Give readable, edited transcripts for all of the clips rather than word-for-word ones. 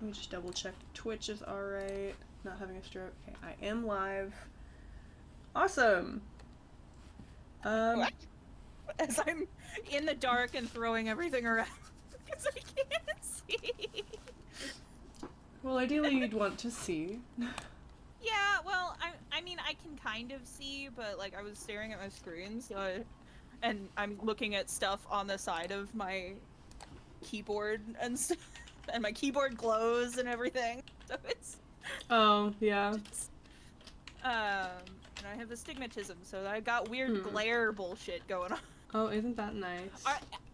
me just double check. Twitch is alright. Not having a stroke. Okay, I am live. Awesome. What? As I'm in the dark and throwing everything around because I can't see. Well, ideally you'd want to see. Yeah, well, I mean, I can kind of see, but, like, I was staring at my screen, so and I'm looking at stuff on the side of my keyboard and stuff, and my keyboard glows and everything, so it's... Oh, yeah. Just, and I have astigmatism, so I got weird glare bullshit going on. Oh, isn't that nice?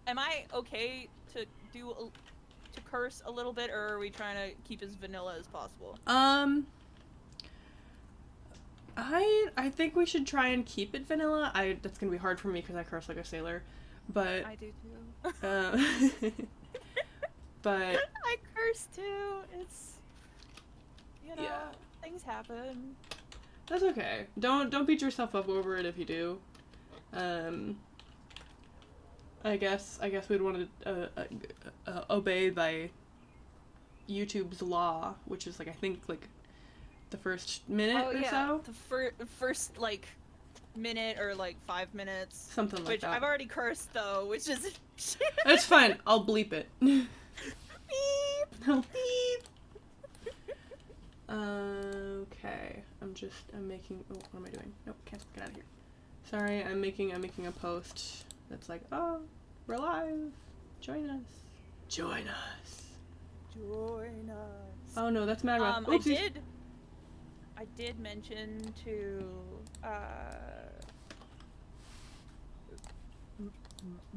Am I okay to to curse a little bit, or are we trying to keep as vanilla as possible? I think we should try and keep it vanilla. That's gonna be hard for me because I curse like a sailor, but I do too. But I curse too. It's, you know, yeah. Things happen. That's okay. Don't beat yourself up over it if you do. I guess we'd want to obey by YouTube's law, which is like I think like the first minute or so. The first like minute or like 5 minutes. Something like that. Which I've already cursed though, which is That's fine. I'll bleep it. Beep. No beep. Okay. I'm making. Oh, what am I doing? Nope, can't get out of here. Sorry, I'm making a post that's like, oh, we're live. Join us. Join us. Join us. Oh no, that's Magma. I did mention to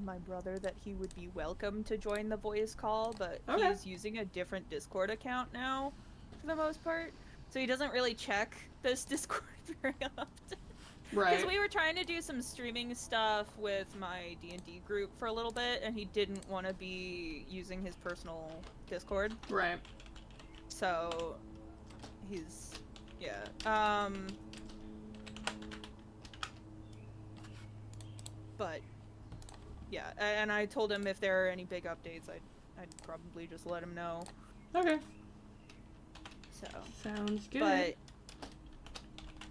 my brother that he would be welcome to join the voice call, but he's using a different Discord account now for the most part, so he doesn't really check this Discord very often. Right. Because we were trying to do some streaming stuff with my D&D group for a little bit, and he didn't want to be using his personal Discord. Right. So he's but yeah, and I told him if there are any big updates, I'd probably just let him know. Okay. So sounds good. But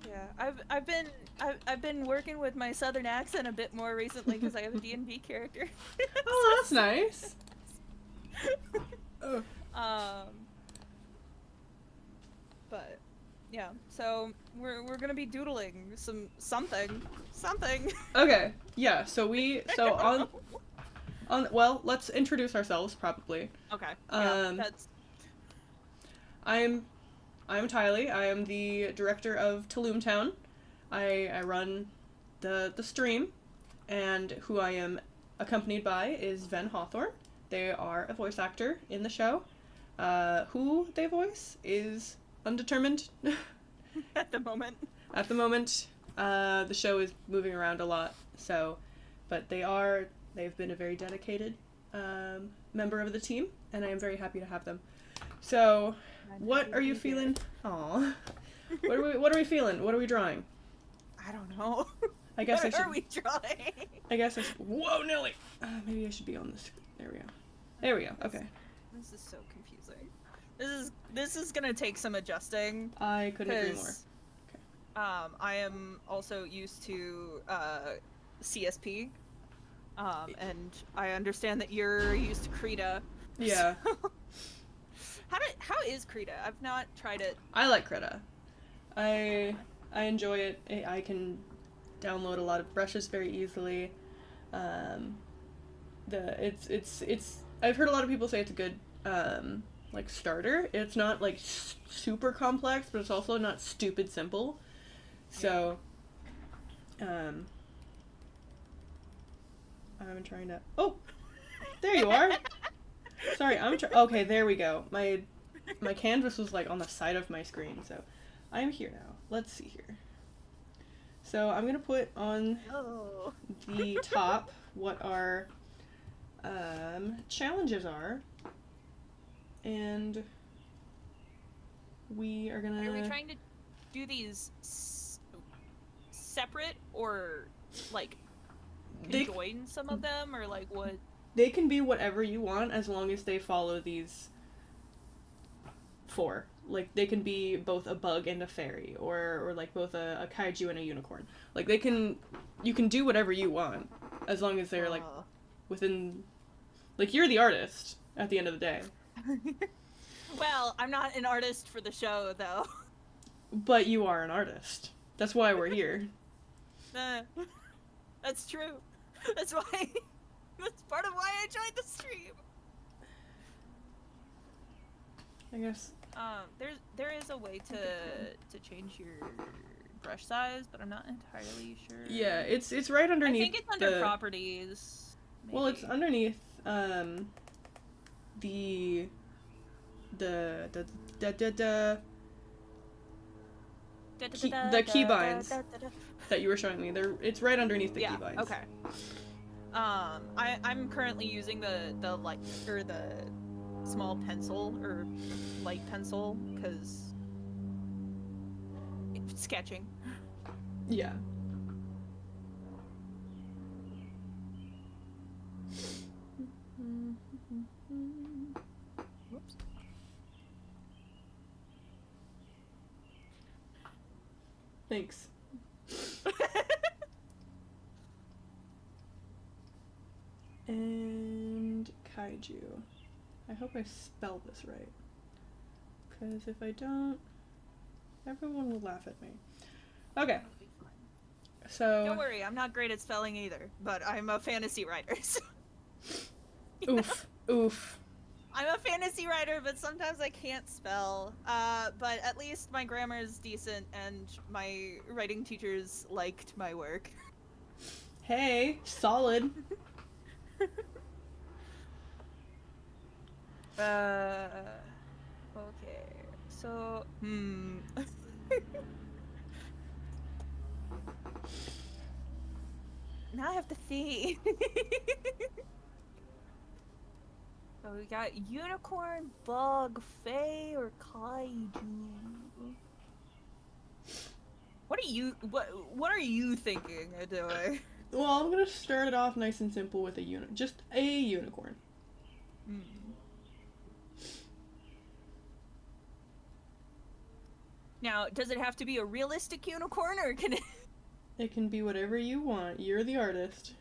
yeah, I've been working with my southern accent a bit more recently because I have a D&D character. Oh, that's nice. But yeah, so we're gonna be doodling something. Okay, yeah. So well, let's introduce ourselves probably. Okay. Yeah, that's. I'm Tylee. I am the director of Talamh Town. I run the stream, and who I am accompanied by is Ven Hawthorne. They are a voice actor in the show. Who they voice is undetermined. At the moment. At the moment, the show is moving around a lot, so, but they've been a very dedicated member of the team, and I am very happy to have them. So, what are you feeling? Aw. What are we feeling? What are we drawing? I don't know. I guess what are we drawing? I guess I should. Whoa, Nelly! Maybe I should be on this. There we go. There we go. Okay. This is so confusing. This is gonna take some adjusting. I couldn't agree more. Okay. I am also used to CSP. And I understand that you're used to Krita. Yeah. So, how is Krita? I've not tried it. I like Krita. I enjoy it. I can download a lot of brushes very easily. It's I've heard a lot of people say it's a good like starter. It's not like super complex, but it's also not stupid simple. So I'm trying to. Oh, there you are. Sorry, okay, there we go. My canvas was like on the side of my screen, so I'm here now. Let's see here. So I'm gonna put on the top what our challenges are, and we are gonna. Are we trying to do these separate, or like join some of them, or like what? They can be whatever you want as long as they follow these for. Like, they can be both a bug and a fairy, or like both a kaiju and a unicorn. Like, you can do whatever you want, as long as they're, like, within, like, you're the artist at the end of the day. Well, I'm not an artist for the show, though. But you are an artist. That's why we're here. That's true. That's why. That's part of why I joined the stream. I guess. There is a way to change your brush size, but I'm not entirely sure. Yeah, it's right underneath. I think it's under properties. Maybe. Well, it's underneath the keybinds that you were showing me. It's right underneath the keybinds. Okay. I'm currently using the light or the small pencil or light pencil because it's sketching. Yeah. Whoops. Thanks. And kaiju. I hope I spelled this right. Because if I don't, everyone will laugh at me. Okay. So. Don't worry, I'm not great at spelling either, but I'm a fantasy writer. So. Oof. Oof. I'm a fantasy writer, but sometimes I can't spell. But at least my grammar is decent, and my writing teachers liked my work. Hey, solid. Okay. So, now I have to think. So we got unicorn, bug, fae, or kaiju. What are you thinking of doing? Well, I'm gonna start it off nice and simple with just a unicorn. Now, does it have to be a realistic unicorn, or can it? It can be whatever you want. You're the artist.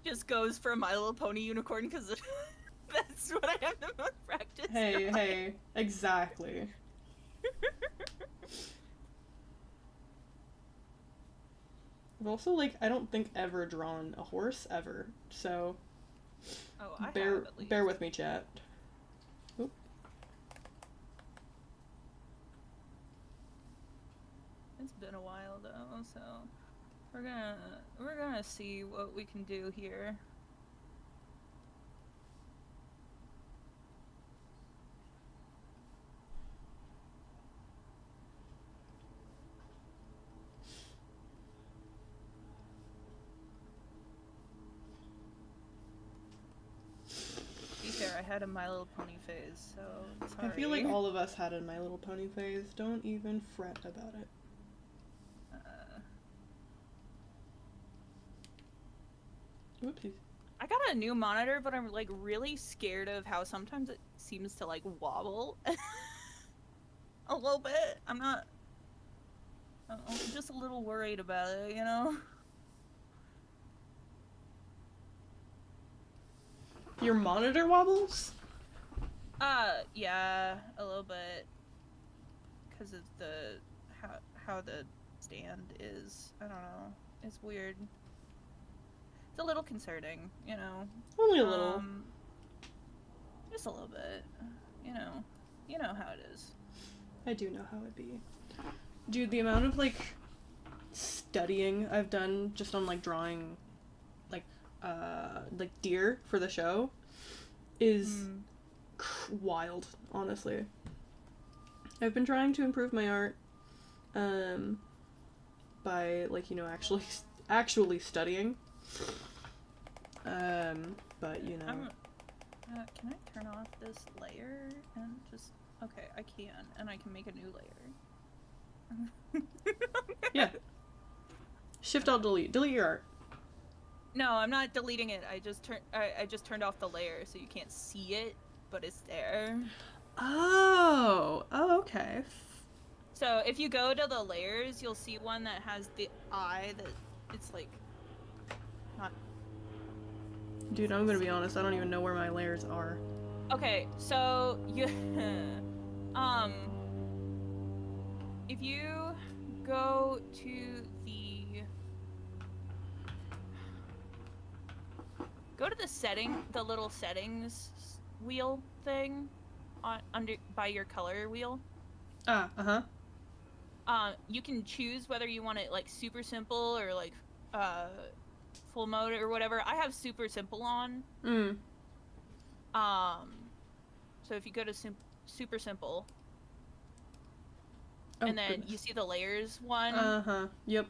Just goes for a My Little Pony unicorn because that's what I have the most practice. Hey, exactly. I've also, like, I don't think ever drawn a horse ever, so bear with me, chat. Oop. It's been a while though, so we're gonna see what we can do here. I had a My Little Pony phase, so sorry. I feel like all of us had a My Little Pony phase. Don't even fret about it. Whoopsies. I got a new monitor, but I'm like really scared of how sometimes it seems to like wobble a little bit. I'm just a little worried about it, you know? Your monitor wobbles? Yeah, a little bit. Because of how the stand is. I don't know. It's weird. It's a little concerning, you know. Only a little. Just a little bit. You know how it is. I do know how it be. Dude, the amount of, like, studying I've done just on, like, drawing, like deer for the show is wild, honestly. I've been trying to improve my art by, like, you know, actually studying. But, you know. Can I turn off this layer and just... Okay, I can, and I can make a new layer. Yeah. Shift Alt Delete. Delete your art. No, I'm not deleting it. I just turned off the layer so you can't see it, but it's there. Oh. Oh, okay. So if you go to the layers, you'll see one that has the eye that it's like not. Dude, I'm gonna be honest. I don't even know where my layers are. Okay, so you um if you go to the little settings wheel thing on under by your color wheel. Ah, uh-huh. You can choose whether you want it like super simple or like uh full mode or whatever. I have super simple on. Mm. So if you go to super simple, Oh, and then goodness. you see the layers one, Uh-huh. Yep.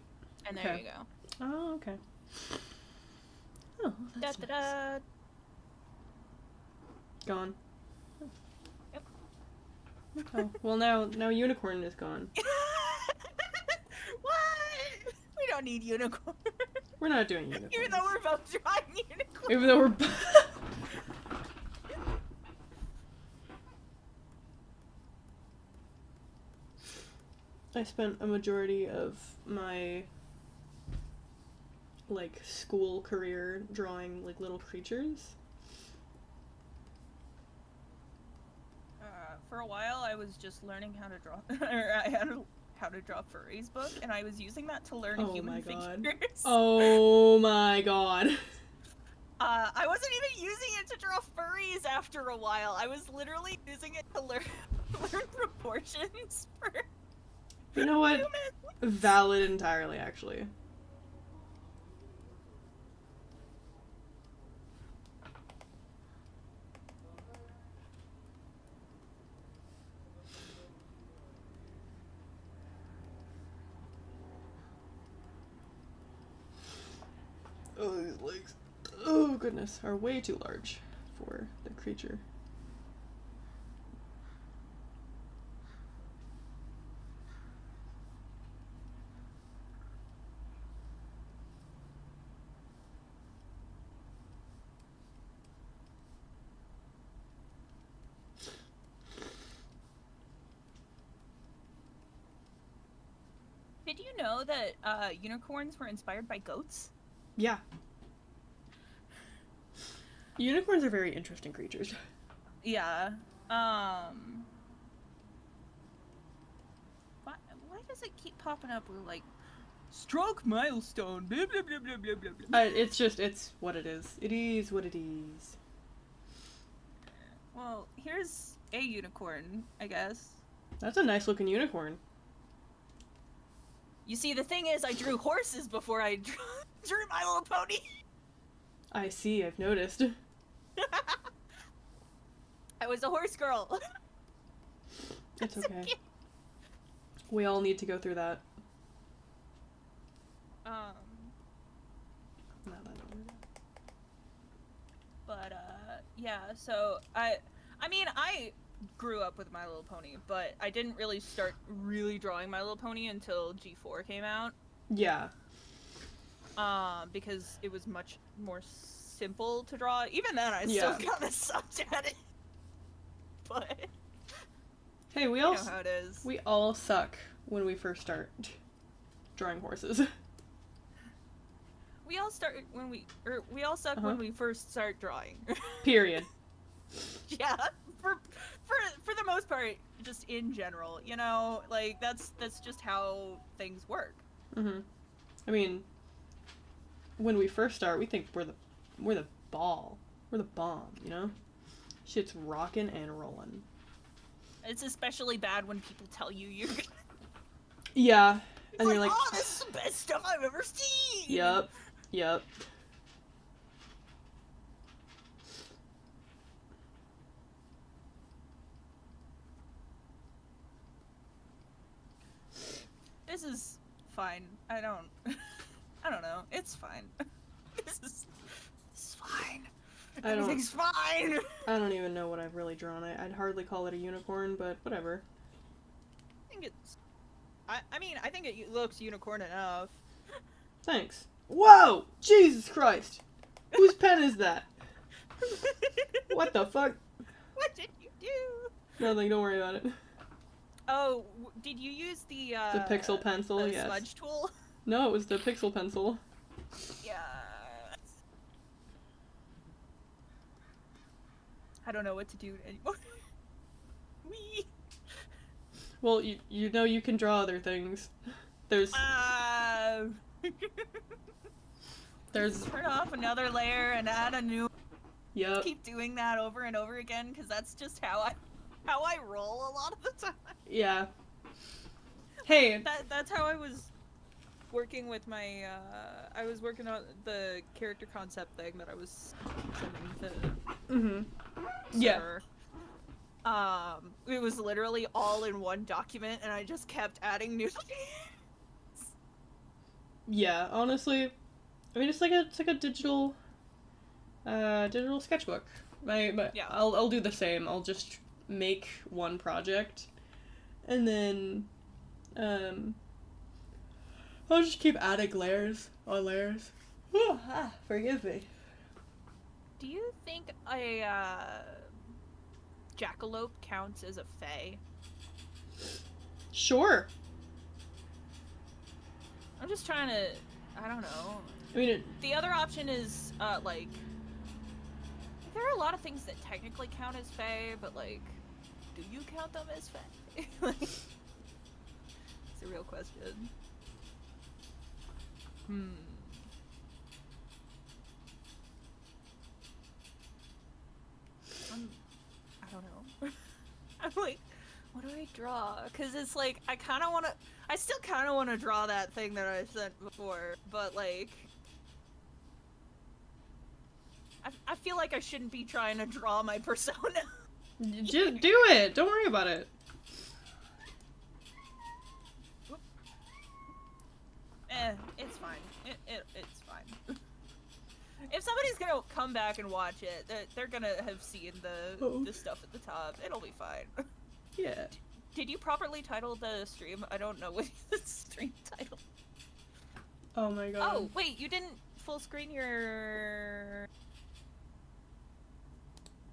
and Okay. there you go. Oh, okay. Oh, that's Da, da, nice. da. Gone. Yep. Oh, well now unicorn is gone. What? We don't need unicorn. We're not doing unicorn. Even though we're both drawing unicorn. Even though we're I spent a majority of my like school career drawing like little creatures. For a while, I was just learning how to draw, or I had how to draw furries book, and I was using that to learn human figures. Oh my god. I wasn't even using it to draw furries after a while. I was literally using it to learn proportions for You know what? humans. Valid entirely, actually. Oh, these legs. Oh, goodness. Are way too large for the creature. Did you know that unicorns were inspired by goats? Yeah. Unicorns are very interesting creatures. Yeah. Why does it keep popping up with like stroke milestone? Blah blah blah blah blah blah blah. It's what it is. It is what it is. Well, here's a unicorn, I guess. That's a nice looking unicorn. You see, the thing is, I drew horses before I drew My Little Pony. I see, I've noticed. I was a horse girl. It's okay. We all need to go through that. Not that over. But yeah. So I mean, I grew up with My Little Pony, but I didn't really start really drawing My Little Pony until G4 came out. Yeah. Because it was much more simple to draw. Even then, I Yeah. still kind of sucked at it. But Hey, you know how it is. we all suck when we first start drawing horses. We all start when we all suck when we first start drawing. Period. Yeah, for the most part, just in general, you know, like that's just how things work. Mhm. I mean, when we first start, we think we're the ball. We're the bomb, you know? Shit's rocking and rolling. It's especially bad when people tell you you're good. Yeah. It's And like, you're like, oh, this is the best stuff I've ever seen. Yep. This is fine. I don't know. It's fine. This is fine. Everything's fine. I don't even know what I've really drawn. I'd hardly call it a unicorn, but whatever. I think it's. I mean, I think it looks unicorn enough. Thanks. Whoa! Jesus Christ! Whose pen is that? What the fuck? What did you do? Nothing, don't worry about it. Oh, did you use the pixel pencil, the yes. smudge tool? No, it was the pixel pencil. Yeah. I don't know what to do anymore. Wee. Well, you know you can draw other things. There's turn off another layer and add a new. Yep. Keep doing that over and over again because that's just how I roll a lot of the time. Yeah. Hey. That's how I was working with my. I was working on the character concept thing that I was sending to. Mm-hmm. Yeah. It was literally all in one document, and I just kept adding new things. Yeah, honestly, I mean it's like a digital sketchbook. Yeah. I'll do the same. I'll just make one project, and then I'll just keep adding layers on layers. Forgive me. Do you think a jackalope counts as a fae? Sure. I'm just trying to. I don't know. I mean, the other option is like. There are a lot of things that technically count as fae, but like, do you count them as fae? Like, it's a real question. I don't know. I'm like, what do I draw? Because it's like, I still kind of want to draw that thing that I sent before, but like, I feel like I shouldn't be trying to draw my persona. Just do it! Don't worry about it. It's fine. It's fine. If somebody's gonna come back and watch it, they're gonna have seen the stuff at the top. It'll be fine. Yeah. Did you properly title the stream? I don't know what the stream title. Oh my god. Oh, wait, you didn't full screen your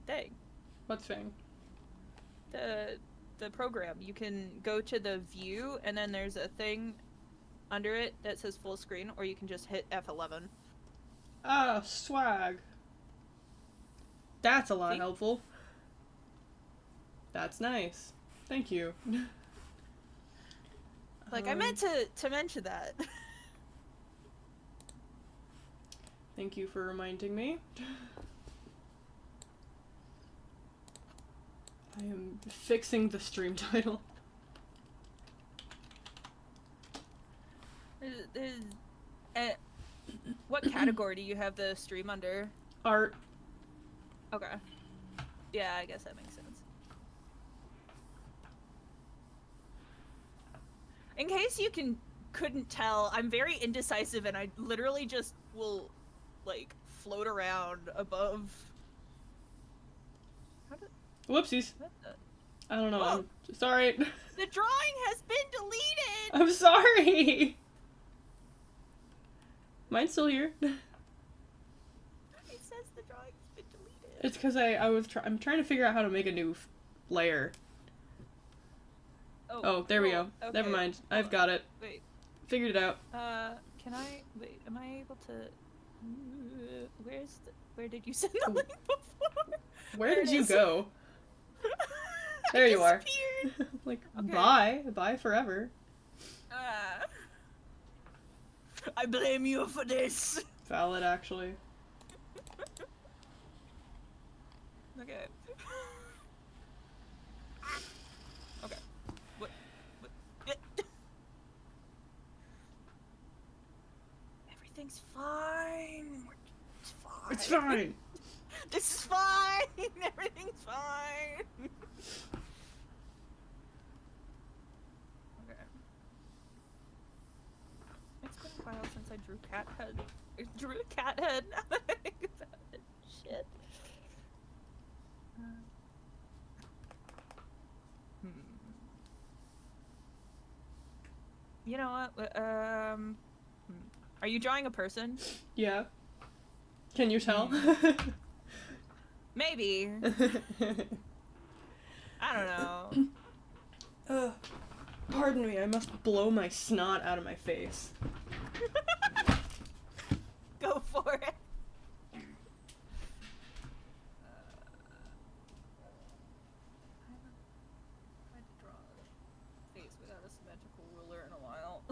thing. What thing? The program. You can go to the view and then there's a thing under it that says full screen, or you can just hit F11. Ah, swag. That's a lot helpful. That's nice. Thank you. Like, I meant to mention that. Thank you for reminding me. I am fixing the stream title. What category do you have the stream under? Art. Okay. Yeah, I guess that makes sense. In case you couldn't tell, I'm very indecisive and I literally just will, like, float around above. Whoopsies. I don't know. Whoa. I'm sorry. The drawing has been deleted! I'm sorry! Mine's still here. It says the drawing's been deleted. It's because I'm trying to figure out how to make a new layer. Oh, there we go. Okay. Never mind. I've got it. Wait. Figured it out. Wait, am I able to... Where did you send the link before? Where did you go? There you are. Like, okay. Bye forever. I blame you for this. Valid, actually. Okay. Okay. What? Everything's fine. It's fine. It's fine. This is fine. Everything's fine. Okay. It's been a while since I drew cat head. Now that I think about it. Shit. You know what? Are you drawing a person? Yeah. Can you tell? Maybe. I don't know. Pardon me, I must blow my snot out of my face. Go for it. I haven't tried to draw a face without a symmetrical ruler in a while.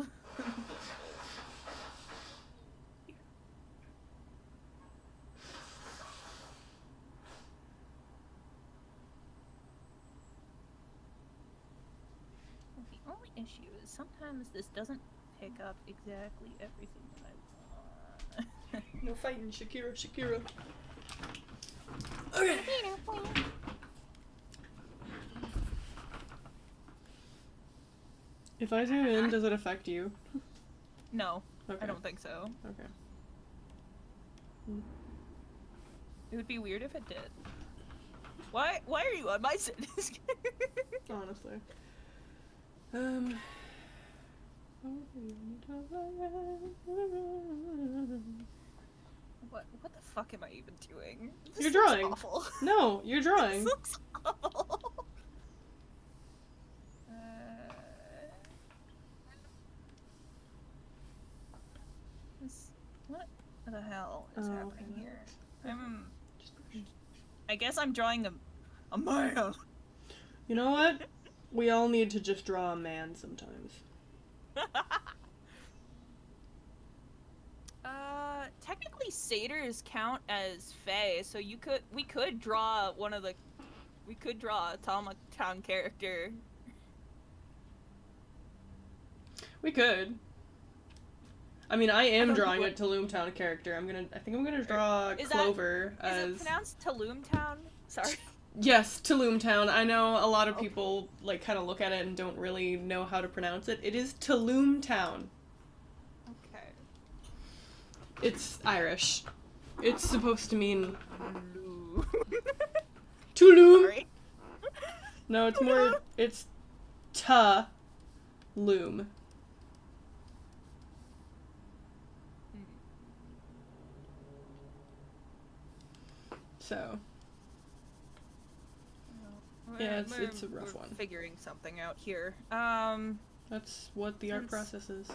The only issue is sometimes this doesn't pick up exactly everything that I want. No fighting, Shakira, Shakira. Okay. If I zoom in, does it affect you? No, Okay. I don't think so. Okay. It would be weird if it did. Why are you on my disc? Honestly. What the fuck am I even doing? You're This looks drawing. awful. No, you're drawing. This looks awful. What the hell is happening okay. here? I guess I'm drawing a man. You know what? We all need to just draw a man sometimes. Technically satyrs count as fae, so we could draw a Talamh Town character. We could. I mean, I am don't drawing know a Talamh Town character. I think I'm gonna draw Clover as... Is it pronounced Talamh Town? Sorry. Yes, Talamh Town. I know a lot of people, like, kind of look at it and don't really know how to pronounce it. It is Talamh Town. Okay. It's Irish. It's supposed to mean... Hello. Tulum! Sorry. No, it's more... It's Ta-loom. So... Yeah, it's a rough one. Figuring something out here. That's what the art process is.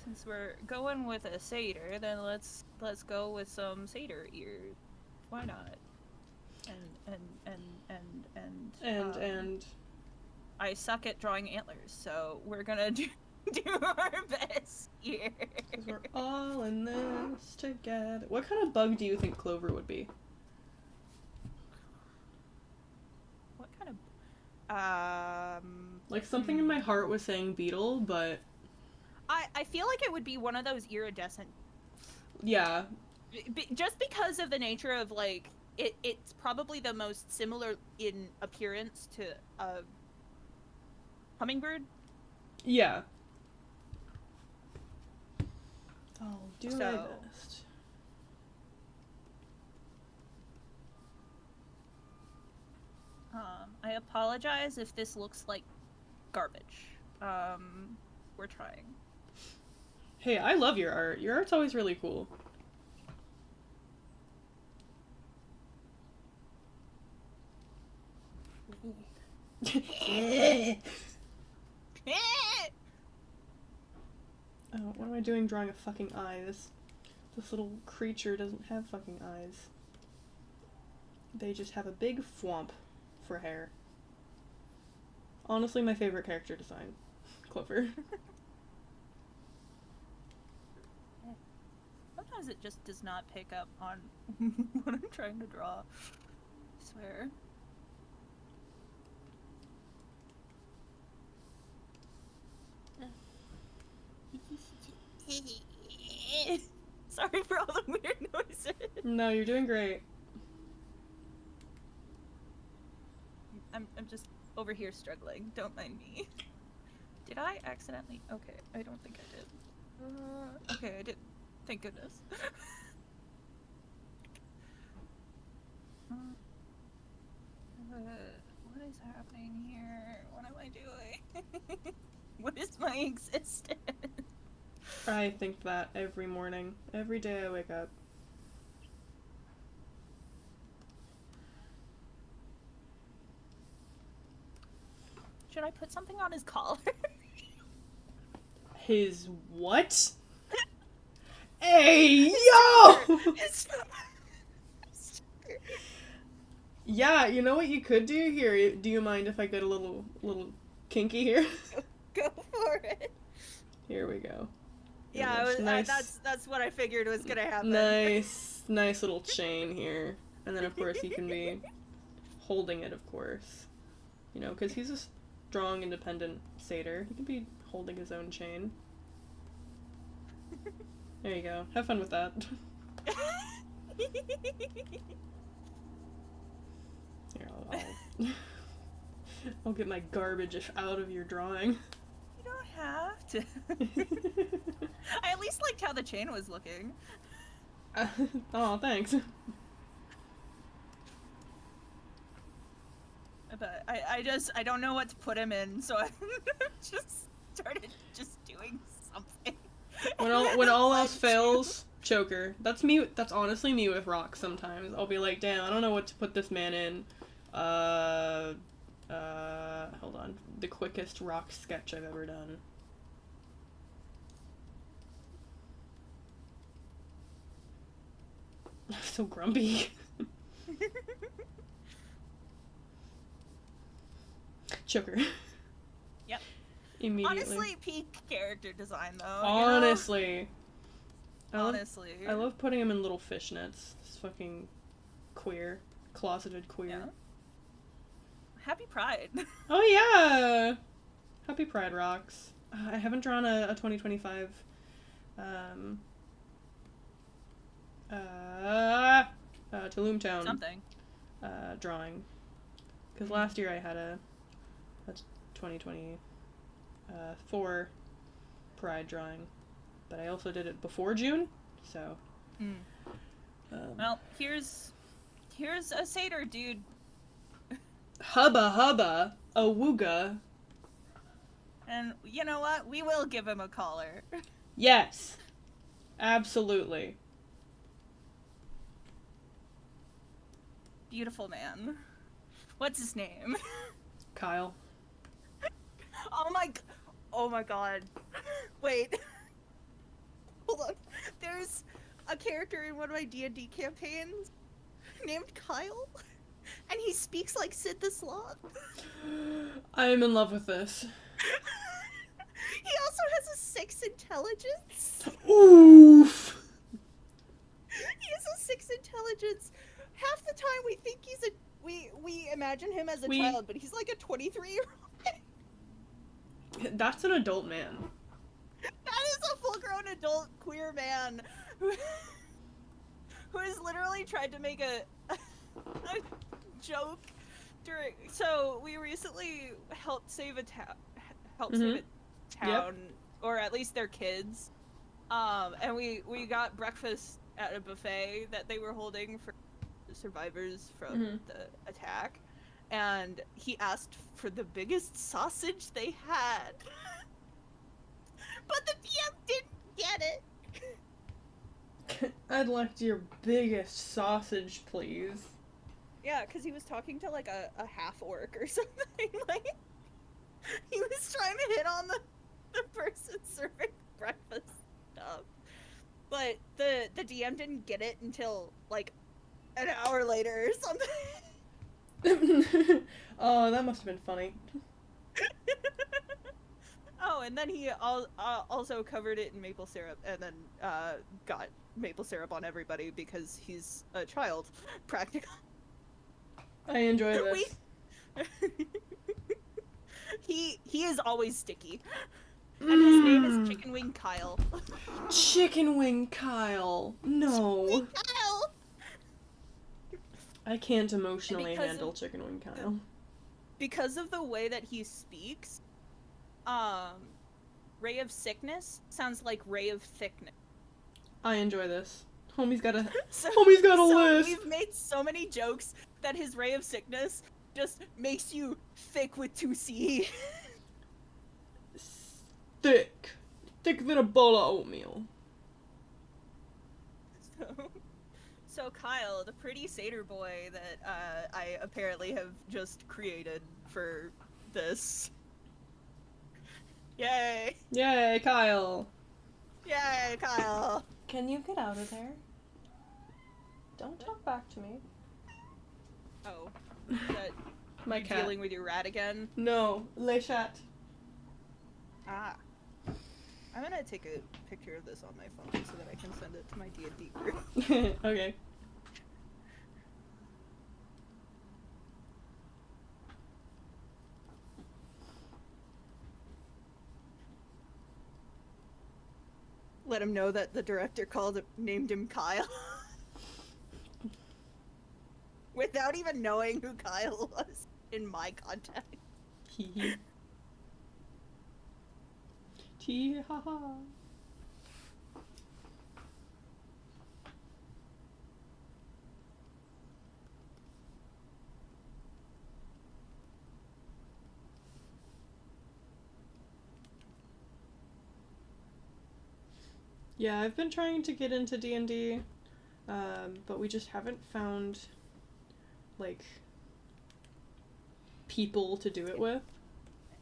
Since we're going with a satyr, then let's go with some satyr ears. Why not? And I suck at drawing antlers, so we're gonna do our best here. 'Cause we're all in this together. What kind of bug do you think Clover would be? What kind of Like, something in my heart was saying beetle, but... I feel like it would be one of those iridescent. Yeah. Just because of the nature of, like, it's probably the most similar in appearance to a hummingbird. Yeah. I'll do my best. I apologize if this looks like garbage. We're trying. Hey, I love your art. Your art's always really cool. Oh, what am I doing drawing a fucking eye? This little creature doesn't have fucking eyes. They just have a big thwomp for hair. Honestly, my favorite character design. Clover. Sometimes it just does not pick up on what I'm trying to draw. I swear. Sorry for all the weird noises. No, you're doing great. I'm just over here struggling. Don't mind me. Did I accidentally? Okay, I don't think I did. Okay, I did. Thank goodness. What is happening here? What am I doing? What is my existence? I think that every morning. Every day I wake up. should I put something on his collar? His what? Hey, yo! Yeah, you know what you could do here? Do you mind if I get a little kinky here? Go for it. Here we go. Yeah, that's what I figured was gonna happen. Nice little chain here. And then, of course, he can be holding it, of course. You know, because he's a strong, independent satyr. He can be holding his own chain. There you go. Have fun with that. Here, I'll get my garbage out of your drawing. You don't have to. I at least liked how the chain was looking. Oh, thanks. But I don't know what to put him in, so I just started just doing something. When all else fails, choker. That's me. That's honestly me with rocks sometimes. I'll be like, damn, I don't know what to put this man in. Hold on. The quickest rock sketch I've ever done. I'm so grumpy. Choker. Yep. Immediately. Honestly, peak character design though. Honestly. Honestly. I love putting him in little fishnets. It's fucking queer. Closeted queer. Yeah. Happy Pride. Oh yeah! Happy Pride rocks. I haven't drawn a 2025 Talamh Town Something. Drawing. Because last year I had a 2024 Pride drawing. But I also did it before June, so... Well, here's a satyr, dude. Hubba hubba, a wooga. And you know what? We will give him a collar. Yes. Absolutely. Beautiful man. What's his name? Kyle. Oh my god. Wait. Hold on. There's a character in one of my D&D campaigns named Kyle, and he speaks like Sid the Sloth. I am in love with this. He also has a 6 intelligence. Oof. He has a 6 intelligence. Half the time we think he's a we imagine him as a child, but he's like a 23-year-old. That's an adult man. That is a full-grown adult queer man who has literally tried to make a joke during. So we recently helped save a town, Yep. or at least their kids. And we got breakfast at a buffet that they were holding for survivors from the attack, and he asked for the biggest sausage they had. But the DM didn't get it. I'd like your biggest sausage, please. Yeah, because he was talking to like a half-orc or something. Like, he was trying to hit on the person serving breakfast stuff. But the DM didn't get it until like an hour later or something. Oh, that must have been funny. Oh, and then he also covered it in maple syrup, and then got maple syrup on everybody because he's a child, practically. I enjoy this. He is always sticky, and his name is Chicken Wing Kyle. Chicken Wing Kyle. No. Sweet Kyle. I can't emotionally handle Chicken Wing Kyle. Because of the way that he speaks, Ray of Sickness sounds like Ray of Thickness. I enjoy this. Homie's got a So list. We've made so many jokes that his Ray of Sickness just makes you thick with 2C. Thick than a bowl of oatmeal. So Kyle, the pretty satyr boy that I apparently have just created for this, Yay! Yay, Kyle! Yay, Kyle! Can you get out of there? Don't talk back to me. Oh, is that My you cat. dealing with your rat again? No, le chat. Ah. I'm gonna take a picture of this on my phone so that I can send it to my D&D group. Okay. Let him know that the director named him Kyle. Without even knowing who Kyle was in my context. Hee hee. Tee ha ha. Yeah, I've been trying to get into D&D, but we just haven't found, like, people to do it with.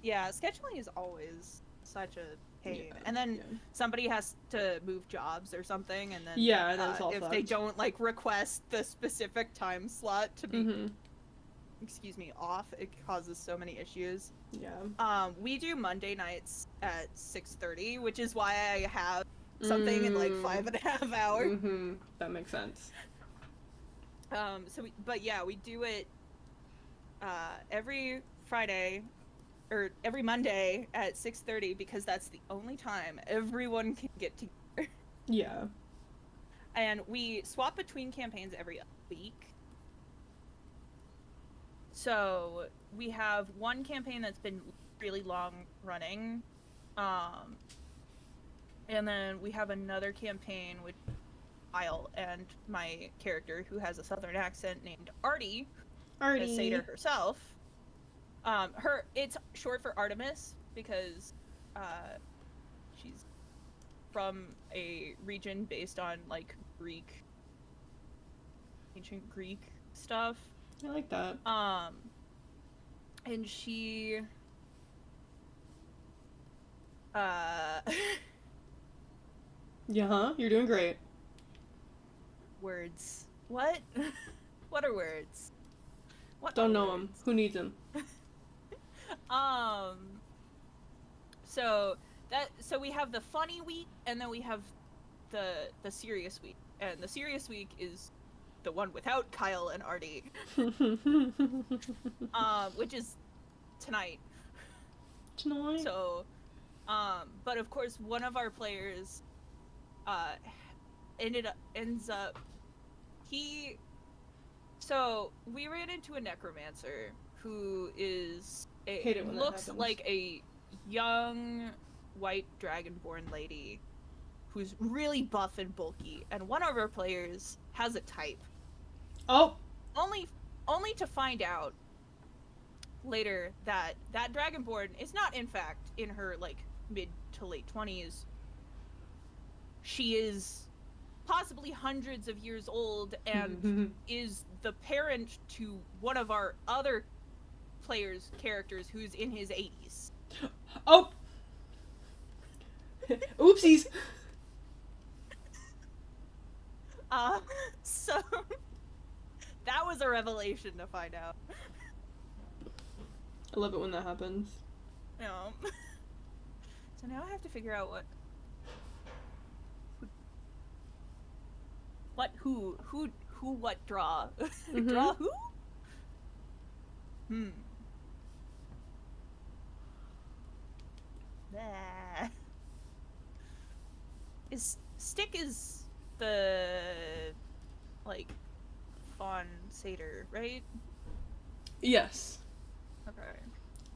Yeah, scheduling is always such a pain. Yeah, And then yeah. somebody has to move jobs or something, and then Yeah, and then it's all if fucked. they don't like request the specific time slot to be, Mm-hmm. excuse me, off, it causes so many issues. Yeah. We do Monday nights at 6:30, which is why I have something in like 5.5 hours. Mm-hmm. That makes sense. But yeah, we do it every Friday or every Monday at 6:30 because that's the only time everyone can get together. Yeah. And we swap between campaigns every week. So we have one campaign that's been really long running. And then we have another campaign with Kyle and my character who has a southern accent named Artie. A satyr herself. It's short for Artemis because she's from a region based on like ancient Greek stuff. I like that. And she Yeah, you're doing great. words. What? What are words? What Don't are know words? him. Who needs him? So we have the funny week and then we have the serious week. And the serious week is the one without Kyle and Artie. Which is tonight. Tonight? So but of course one of our players ends up so we ran into a necromancer who looks like a young white dragonborn lady who's really buff and bulky, and one of our players has a type. Oh! Only to find out later that dragonborn is not in fact in her like mid to late 20s. She is possibly hundreds of years old and is the parent to one of our other players' characters who's in his 80s. Oh! Oopsies! So that was a revelation to find out. I love it when that happens. So now I have to figure out what draw. Mm-hmm. Draw who? Nah. Stick is the like fawn satyr, right? Yes. Okay.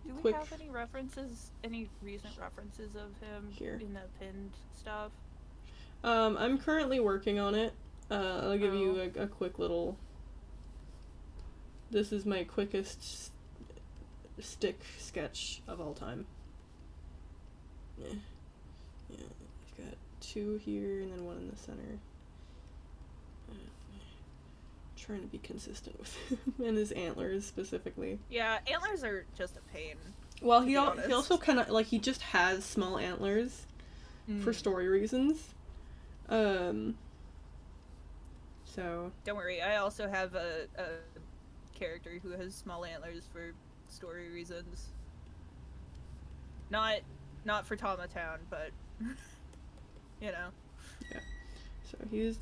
Do we have any recent references of him here in the pinned stuff? I'm currently working on it. I'll give you a quick little... This is my quickest stick sketch of all time. Yeah. I've got two here and then one in the center. Trying to be consistent with him and his antlers specifically. Yeah, antlers are just a pain. Well, to he be he also honest. kind of like he just has small antlers for Mm. story reasons. Um. So. Don't worry, I also have a character who has small antlers for story reasons. Not not for Talamh Town, but you know. Yeah. So he's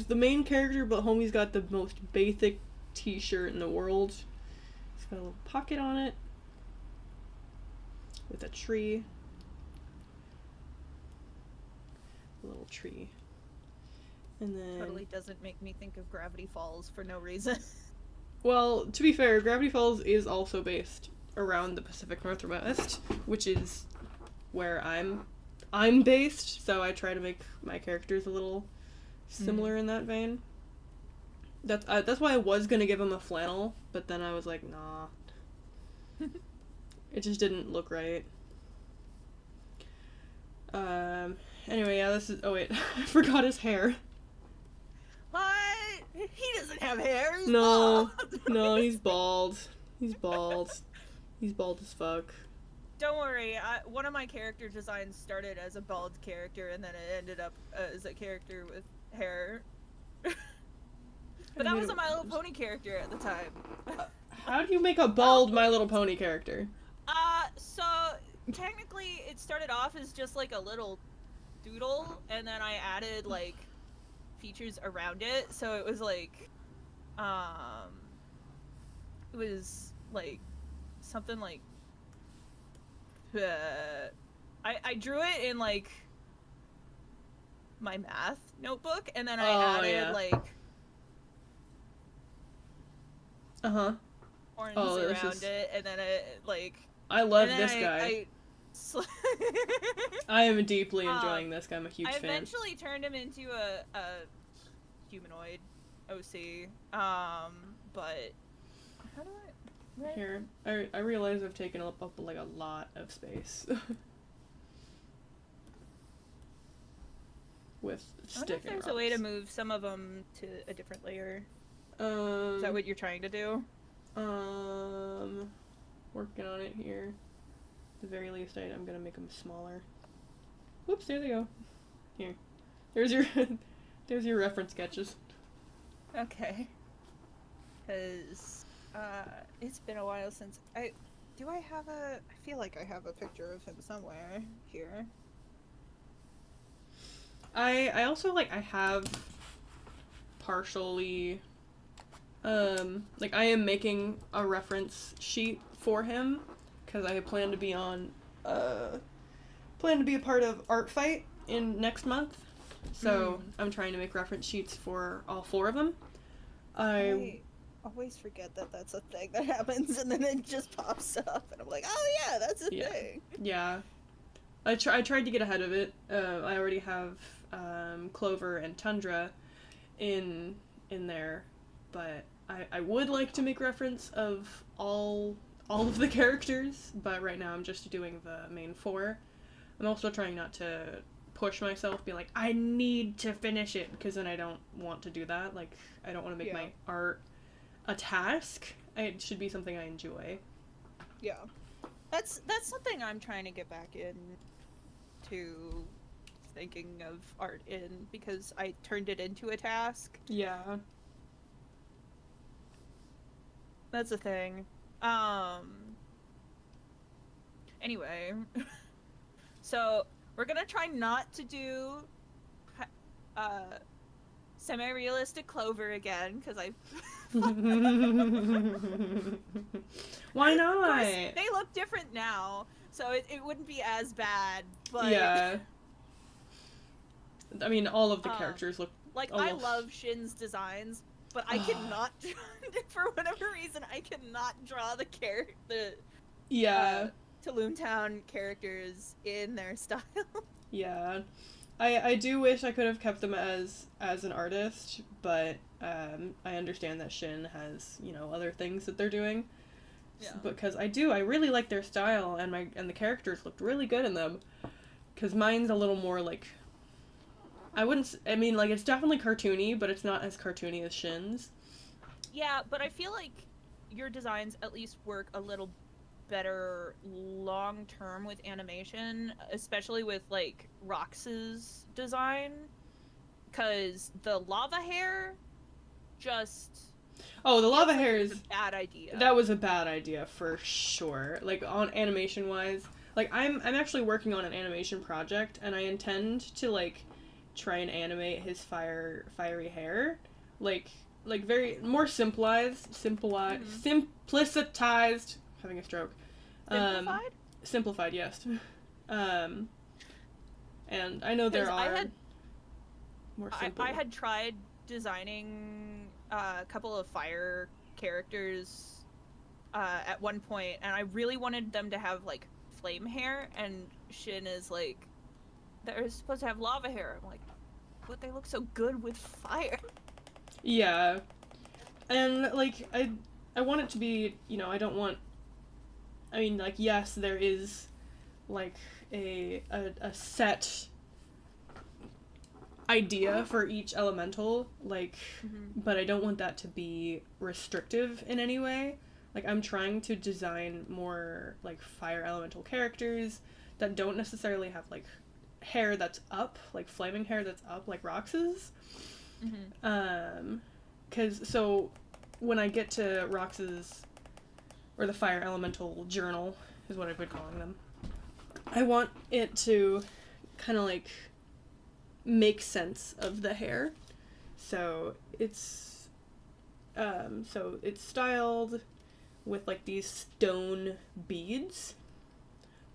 the main character, but homie's got the most basic T-shirt in the world. It's got a little pocket on it with a tree. A little tree. And then Totally doesn't make me think of Gravity Falls for no reason. well, to be fair, Gravity Falls is also based around the Pacific Northwest, which is where I'm based, so I try to make my characters a little similar in that vein. That's why I was gonna give him a flannel, but then I was like, nah. It just didn't look right. Anyway, yeah, this is. Oh wait, I forgot his hair. What? He doesn't have hair. He's No, bald. no, he's bald. He's bald. He's bald as fuck. Don't worry. One of my character designs started as a bald character, and then it ended up as a character with hair. But that was a My Little Pony character at the time. How do you make a bald My Little Pony character? So technically it started off as just like a little doodle, and then I added like features around it. So it was like, it was like something like, I drew it in like my math notebook, and then I added like horns around it, and then it like. I love this guy. I am deeply enjoying this guy. I'm a huge fan. I eventually turned him into a humanoid OC. But how do I? Right? Here, I realize I've taken up like a lot of space with sticking. I wonder if there's a way to move some of them to a different layer. Is that what you're trying to do? Working on it here. At the very least, I'm gonna make them smaller. Whoops, there they go. Here. There's your there's your reference sketches. Okay. Cause it's been a while since I feel like I have a picture of him somewhere here. I also like I have partially like I am making a reference sheet for him because I plan to be on plan to be a part of Art Fight in next month. So I'm trying to make reference sheets for all 4 of them. I always forget that that's a thing that happens, and then it just pops up, and I'm like, oh yeah, that's a thing. Yeah. I tried to get ahead of it. I already have Clover and Tundra in there, but I would like to make reference of all of the characters, but right now I'm just doing the main 4. I'm also trying not to push myself, be like, I need to finish it, because then I don't want to do that. Like, I don't want to make my art a task. It should be something I enjoy. Yeah. That's something I'm trying to get back in to thinking of art in, because I turned it into a task. Yeah. That's a thing. Anyway. So, we're gonna try not to do semi-realistic Clover again, because I... Why not? Of course, they look different now, so it wouldn't be as bad, but... Yeah. I mean, all of the characters look like, almost... I love Shin's designs, but I cannot... for whatever reason, I cannot draw the Talamh Town characters in their style. Yeah. I do wish I could have kept them as an artist, but I understand that Shin has, other things that they're doing. Yeah. Because I really like their style, and the characters looked really good in them. Because mine's a little more like, it's definitely cartoony, but it's not as cartoony as Shin's. Yeah, but I feel like your designs at least work a little better long term with animation, especially with like Rox's design, because the lava hair just Oh, the lava feels like hair it was is a bad idea. that was a bad idea for sure. Like on animation wise, like I'm actually working on an animation project, and I intend to like try and animate his fiery hair, like very more simplicitized. Having a stroke. Um, Simplified? simplified, yes. Um, and I know Because there are more simple. I had tried designing a couple of fire characters at one point, and I really wanted them to have like flame hair, and Shin is like, they're supposed to have lava hair. I'm like, but they look so good with fire. Yeah, and like I want it to be, I don't want. I mean, like, yes, there is like a set idea for each elemental, like, but I don't want that to be restrictive in any way. Like, I'm trying to design more like fire elemental characters that don't necessarily have like hair that's up, like flaming hair that's up, like Rox's. Because so when I get to Rox's, or the fire elemental journal is what I've been calling them, I want it to kind of like make sense of the hair. So it's styled with like these stone beads,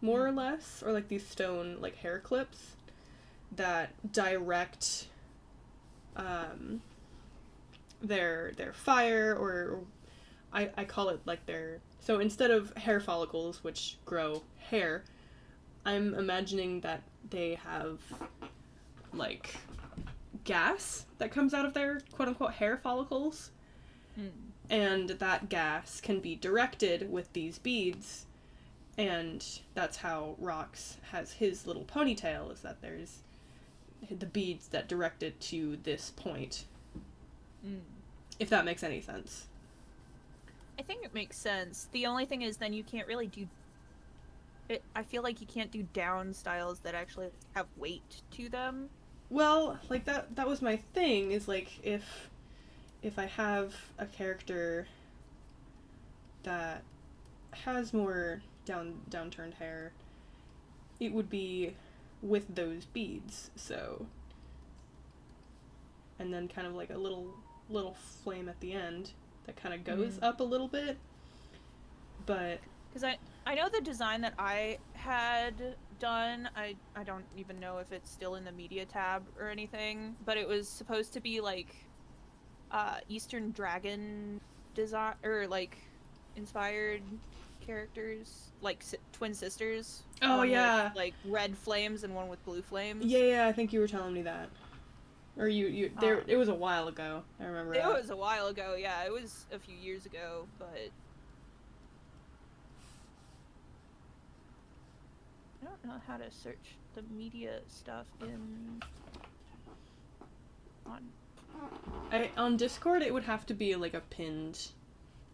more or less, or like these stone like hair clips that direct their fire, or I call it like their, so instead of hair follicles which grow hair, I'm imagining that they have like gas that comes out of their quote unquote hair follicles. And that gas can be directed with these beads, and that's how Rox has his little ponytail, is that there's the beads that direct it to this point. If that makes any sense. I think it makes sense. The only thing is then you can't really do it. I feel like you can't do down styles that actually have weight to them. Well, like that was my thing, is like if I have a character that has more downturned hair, it would be with those beads. So, and then kind of like a little flame at the end that kind of goes up a little bit. But because I know the design that I had done, I don't even know if it's still in the media tab or anything, but it was supposed to be like Eastern Dragon design, or like inspired characters, like twin sisters. Oh, one yeah. with, like red flames and one with blue flames. Yeah, I think you were telling me that. Or you there, it was a while ago. I remember it that. was a while ago. Yeah, it was a few years ago, but I don't know how to search the media stuff on Discord it would have to be like a pinned,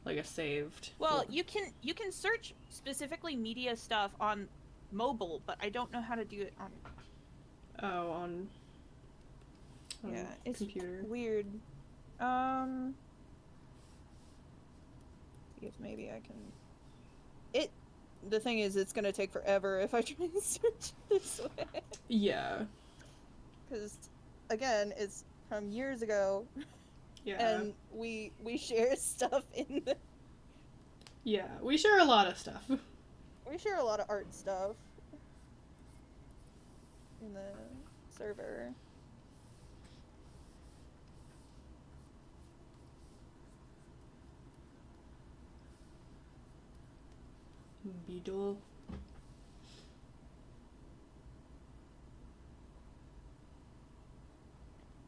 like a saved. Well, you can search specifically media stuff on mobile, but I don't know how to do it on on yeah, it's computer. Weird. If maybe I can. The thing is, it's gonna take forever if I try and search this way. Yeah. Because, again, it's from years ago. Yeah. And we share stuff in the. Yeah, we share a lot of stuff. We share a lot of art stuff in the server. Beetle.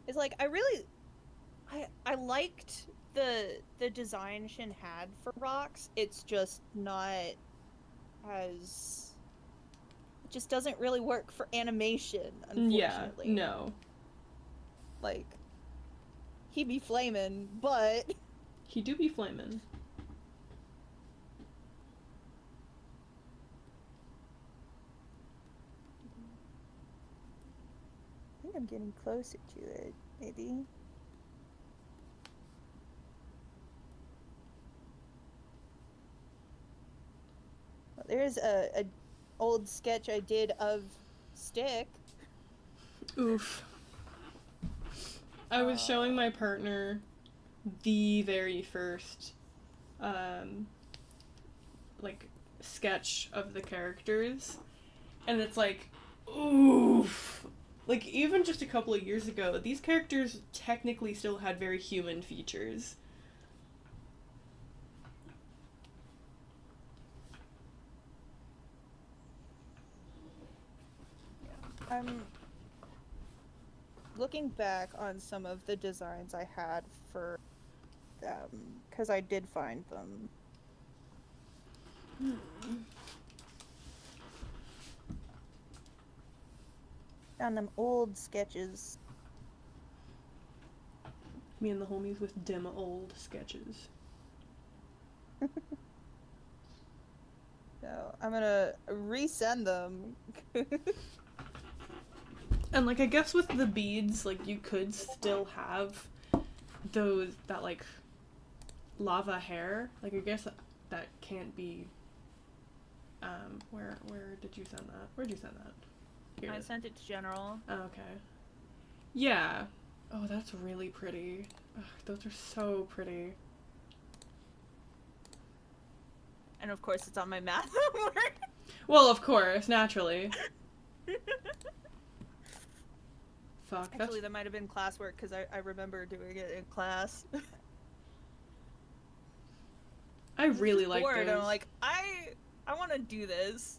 It's like I liked the design Shin had for rocks. It's just not as, it just doesn't really work for animation, unfortunately. Yeah, no. Like, he be flaming, but he do be flaming. I'm getting closer to it, maybe. Well, there's a old sketch I did of Stick. Oof. I was showing my partner the very first, like, sketch of the characters, and it's like, oof. Like, even just a couple of years ago, these characters technically still had very human features. I'm looking back on some of the designs I had for them, because I did find them. Found them old sketches. Me and the homies with dim old sketches. So I'm gonna resend them. And, like, I guess with the beads, like, you could still have that, like, lava hair. Like, I guess that can't be, where did you send that? Where'd you send that? Here. I sent it to General. Oh, okay. Yeah. Oh, that's really pretty. Ugh, those are so pretty. And of course it's on my math homework. Well, of course, naturally. Fuck. Actually, that might have been classwork, because I remember doing it in class. I really like bored, those. and I'm like, I want to do this.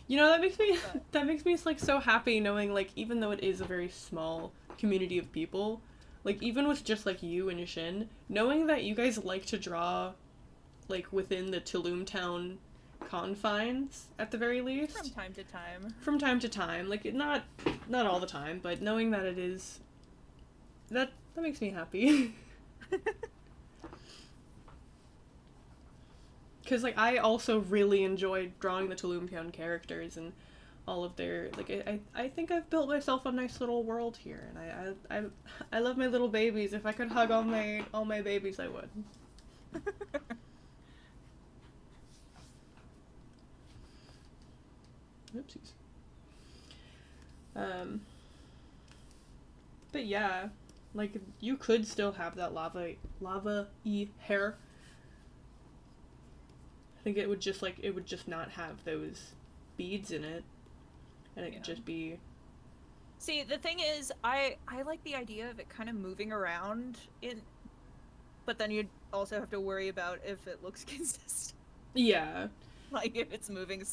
You know, that makes me like so happy knowing, like, even though it is a very small community of people, like, even with just like you and Shin, knowing that you guys like to draw, like, within the Talamh Town confines at the very least. From time to time. From time to time, like, not all the time, but knowing that it is, that makes me happy. Because, like, I also really enjoy drawing the Talamh Town characters and all of their, like, I think I've built myself a nice little world here, and I love my little babies. If I could hug all my babies, I would. Oopsies. But yeah, like, you could still have that lava-y hair. I think it would just not have those beads in it, and it could just be. See, the thing is, I like the idea of it kind of moving around but then you'd also have to worry about if it looks consistent. Yeah. Like, if it's moving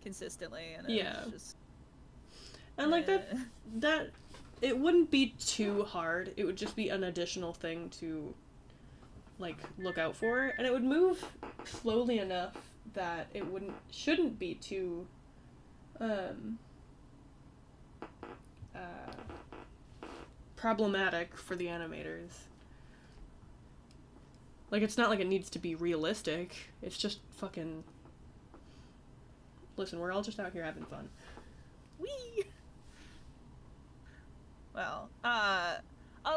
consistently, and yeah. it's just. And like that it wouldn't be too hard. It would just be an additional thing to, like, look out for, and it would move slowly enough that it shouldn't be too problematic for the animators. Like, it's not like it needs to be realistic. It's just fucking. Listen, we're all just out here having fun. Whee! Well, a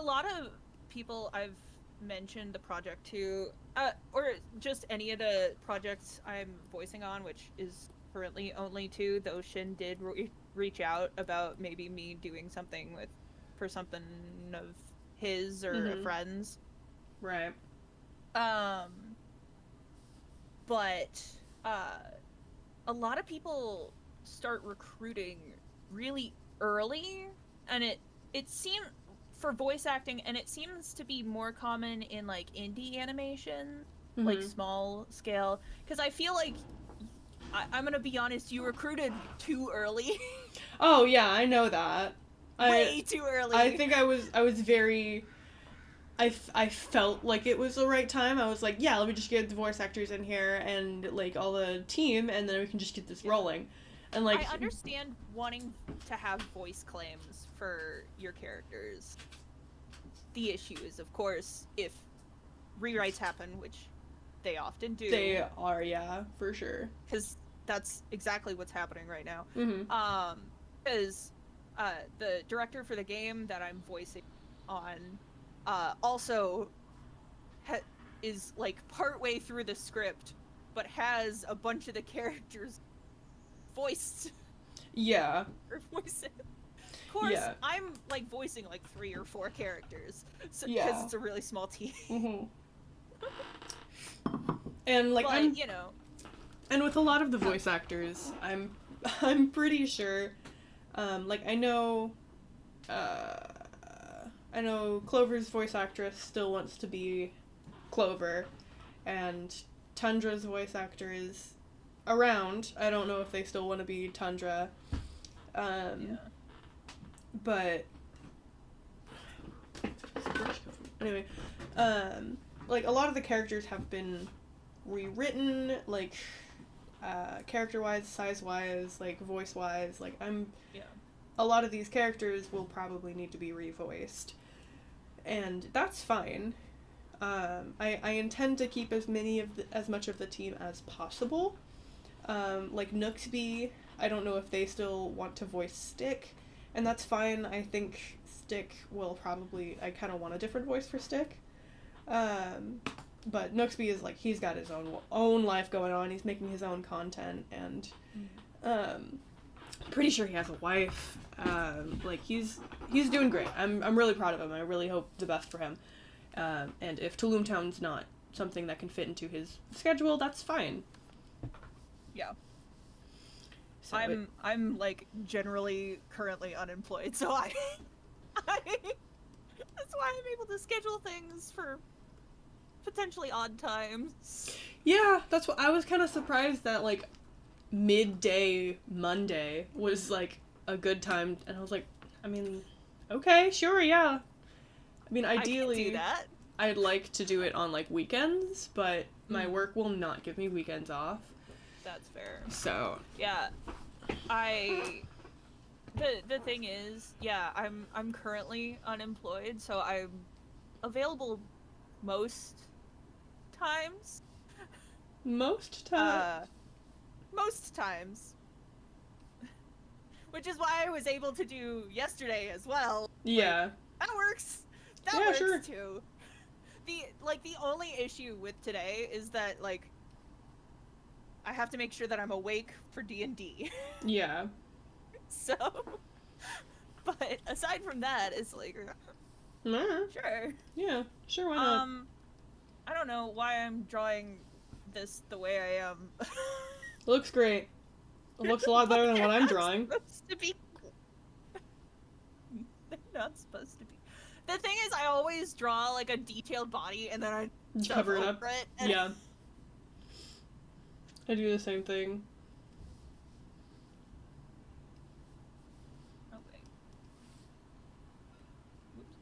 lot of people I've mentioned the project to, or just any of the projects I'm voicing on, which is currently only 2, though Shin did reach out about maybe me doing something for something of his or a friend's. Right. But a lot of people start recruiting really early, and it seems for voice acting, and it seems to be more common in, like, indie animation, like small scale, because I feel like I'm gonna be honest, you recruited too early. Oh yeah, I know that. Way too early. I think I was very. I felt like it was the right time. I was like, yeah, let me just get the voice actors in here and, like, all the team, and then we can just get this rolling. And, like, I understand wanting to have voice claims for your characters. The issue is, of course, if rewrites happen, which they often do. They are, yeah, for sure. Because that's exactly what's happening right now. Mm-hmm. Because the director for the game that I'm voicing on also is like partway through the script, but has a bunch of the characters voiced Yeah. or voicing. Of course, Yeah. I'm like voicing like 3 or 4 characters, because Yeah. it's a really small team. Mm-hmm. And like But I'm, and with a lot of the voice actors, I'm pretty sure. Like uh, I know Clover's voice actress still wants to be Clover, and Tundra's voice actor is around. I don't know if they still want to be Tundra. yeah. But anyway, like a lot of the characters have been rewritten, like character wise, size wise, like voice wise. Like Yeah. a lot of these characters will probably need to be revoiced, and that's fine. I intend to keep as much of the team as possible. Like Nooksby, I don't know if they still want to voice Stick, and that's fine. I think Stick will probably. I kind of want a different voice for Stick. But Nooksby is like he's got his own life going on. He's making his own content, and pretty sure he has a wife. Like he's doing great. I'm really proud of him. I really hope the best for him. And if Talamh Town's not something that can fit into his schedule, that's fine. Yeah. So I'm like generally currently unemployed, so I that's why I'm able to schedule things for potentially odd times. yeah, that's what I was kind of surprised that like midday Monday was like a good time, and I was like, I mean, okay, sure, yeah. I mean, I can do ideally, that. I'd like to do it on like weekends, but my work will not give me weekends off. That's fair. So Yeah. The thing is, yeah, I'm currently unemployed, so I'm available most times. most times, Most times. Which is why I was able to do yesterday as well. yeah, That works. That Yeah, works sure. too. The only issue with today is that like I have to make sure that I'm awake for D&D. yeah, So, but aside from that, it's like sure. yeah, sure, why not? I don't know why I'm drawing this the way I am. It looks great. It looks a lot better than what I'm drawing. Supposed to be. They're not supposed to be. The thing is, I always draw like a detailed body and then I Cover it up. over it. And Yeah. I do the same thing. Oh, wait. Whoops.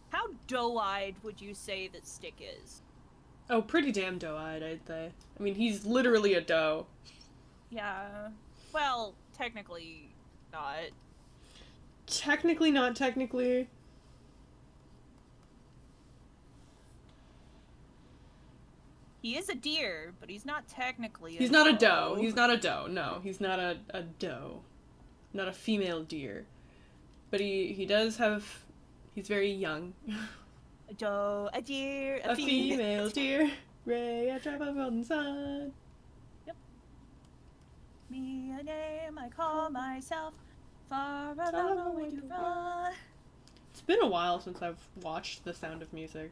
How doe-eyed would you say that Stick is? Oh, pretty damn doe-eyed, I'd say. I mean, he's literally a doe. Yeah. Well, technically not. Technically, not technically. He is a deer, but he's not technically He's not a doe. He's not a doe. No, he's not a doe. Not a female deer. But he does have... He's very young. a doe, a deer, A female deer. Ray, a drop of golden sun. Yep. Me a name I call myself. Far along way to run. It's been a while since I've watched The Sound of Music.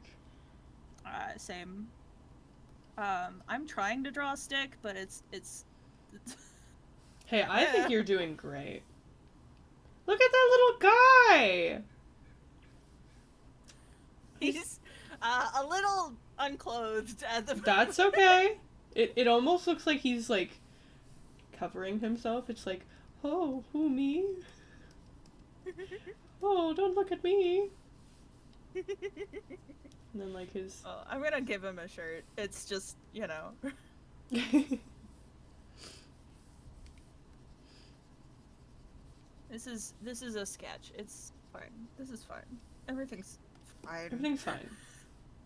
Same. I'm trying to draw a Stick, but it's Hey, I think Yeah. you're doing great. Look at that little guy! He's a little unclothed at the That's okay. It almost looks like he's, like, covering himself. It's like, oh, who, me? Oh, don't look at me. And then, like, his... Oh, I'm gonna give him a shirt. It's just, you know. This is a sketch. It's fine. This is fine. Everything's fine. Everything's fine.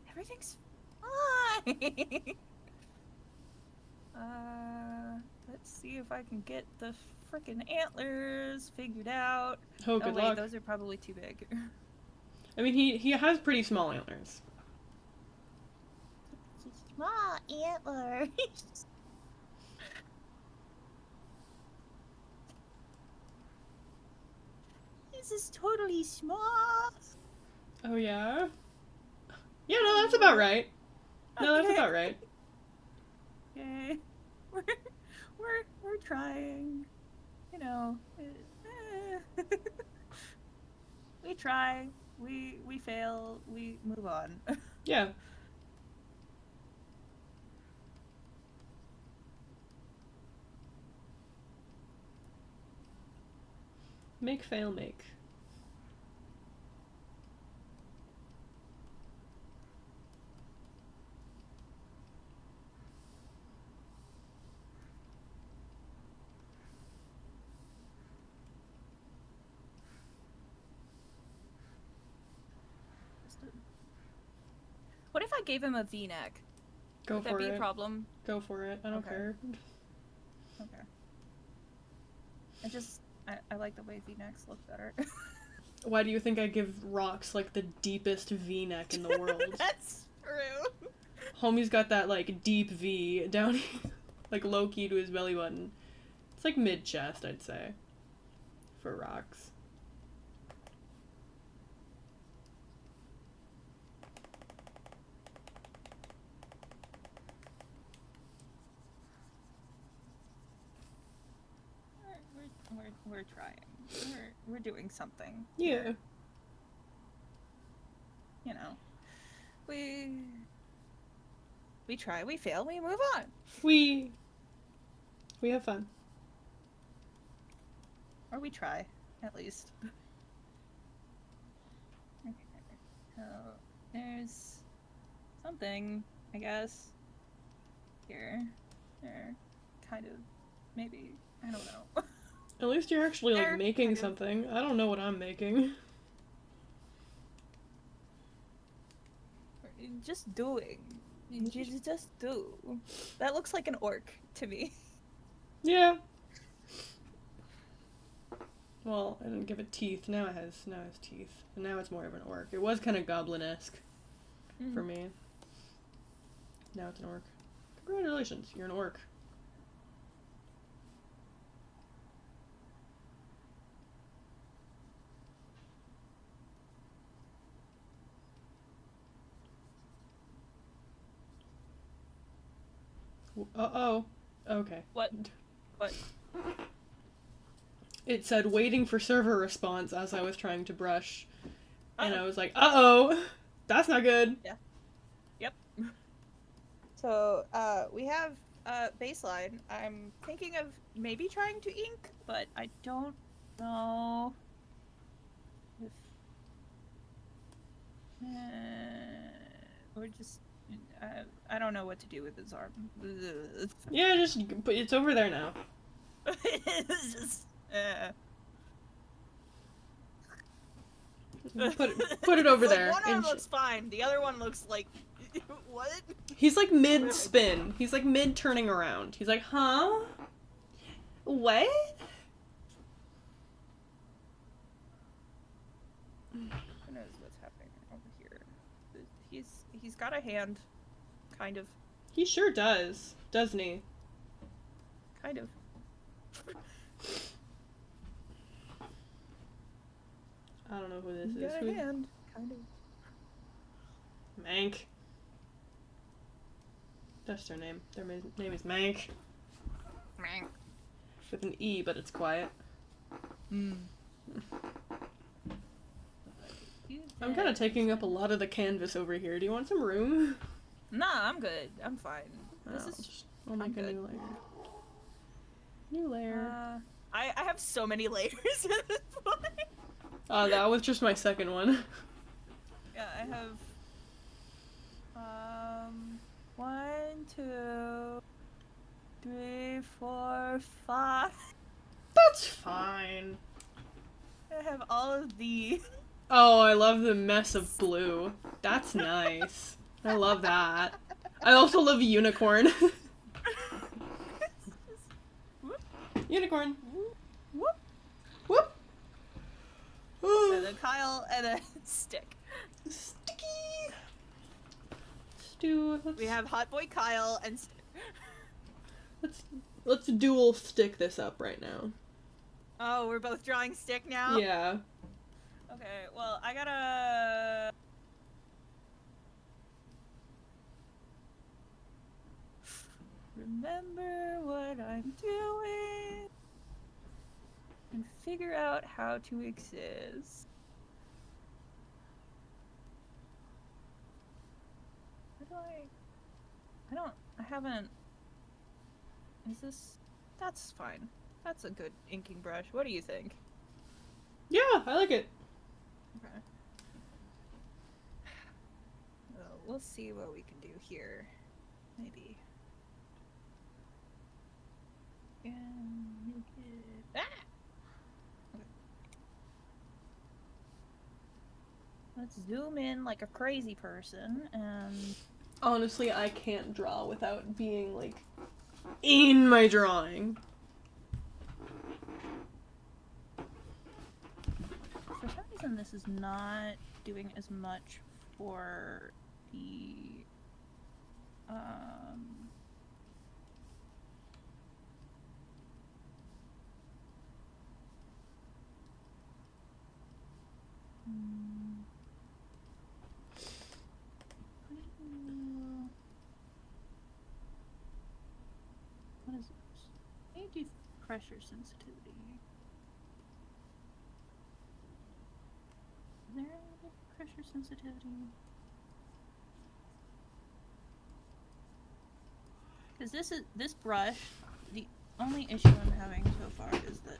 Everything's fine. Let's see if I can get the frickin' antlers figured out. Oh, good wait, luck. those are probably too big. I mean, he has pretty small antlers. Small antlers. This is totally small. Oh, yeah? Yeah, no, that's about right. No, that's about right. Okay. We're trying. You know. We try. We fail. We move on. Yeah. Make, fail, make. What if I gave him a V-neck? Go Would for that be it. a problem? Go for it. I don't Okay. care. Okay. I like the way V-necks look better. Why do you think I give Rox, like, the deepest V-neck in the world? That's true. Homie's got that, like, deep V down here, like, low-key to his belly button. It's like mid-chest, I'd say, for Rox. We're trying. We're doing something. Yeah. You know. We try, we fail, we move on. We have fun. Or we try, at least. Okay. So there's something, I guess. Here. There. Kind of. Maybe. I don't know. At least you're actually, like, There, making kind of. something. I don't know what I'm making. Just doing. Just do. That looks like an orc to me. Yeah. Well, I didn't give it teeth. Now it has teeth. And now it's more of an orc. It was kind of goblin-esque for me. Now it's an orc. Congratulations, you're an orc. Uh-oh. Okay. What? It said waiting for server response as I was trying to brush. And Oh. I was like, uh-oh! That's not good. Yeah. Yep. So, we have baseline. I'm thinking of maybe trying to ink, but I don't know if we're just. I don't know what to do with his arm. Yeah, just, it's over there now. It's just. Put it over It's like there. one arm and looks fine. The other one looks like what? He's like mid-spin. He's like mid-turning around. He's like, huh? What? Who knows what's happening over here? He's got a hand, kind of. He sure does, doesn't he? Kind of. I don't know who this He's is. got a hand, kind of. Mank. That's their name. Their name is Mank. with an E, but it's quiet. Mm. I'm kind of taking up a lot of the canvas over here. Do you want some room? Nah, I'm good. I'm fine. I'll make a new layer. New layer. I have so many layers at this point. That was just my second one. Yeah, I have 1, 2, 3, 4, 5. That's fine. I have all of these. Oh, I love the mess of blue. That's nice. I love that. I also love unicorn. Unicorn. Whoop. Whoop. And then Kyle and a stick. Sticky. We have Hot Boy Kyle and stick. Let's dual stick this up right now. Oh, we're both drawing stick now? Yeah. Okay, well, I gotta... remember what I'm doing and figure out how to exist. How do I haven't... Is this... That's fine. That's a good inking brush. What do you think? Yeah, I like it. Okay. Well, we'll see what we can do here. Maybe. Ah! Okay. Let's zoom in like a crazy person and... Honestly, I can't draw without being, like, in my drawing. For some reason, this is not doing as much for the, what is this? I need to do pressure sensitivity. Is there any pressure sensitivity? Because this brush, the only issue I'm having so far is that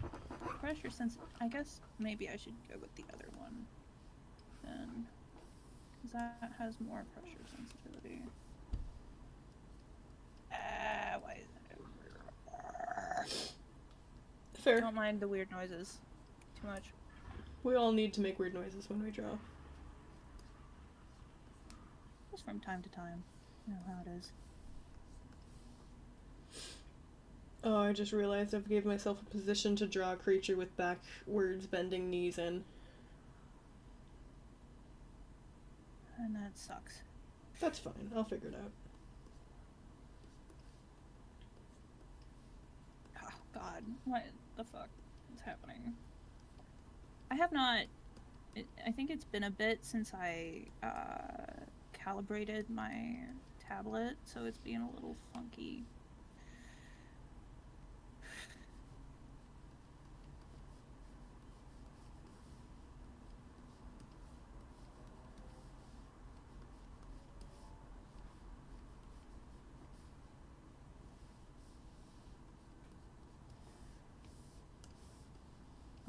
pressure sensitivity. I guess maybe I should go with the other one then, because that has more pressure sensitivity. Why is that? Fair. Don't mind the weird noises too much. We all need to make weird noises when we draw. Just from time to time. You know how it is. Oh, I just realized I've gave myself a position to draw a creature with backwards bending knees in. And that sucks. That's fine. I'll figure it out. Oh, God. What the fuck is happening? I have not... I think it's been a bit since I calibrated my tablet, so it's being a little funky.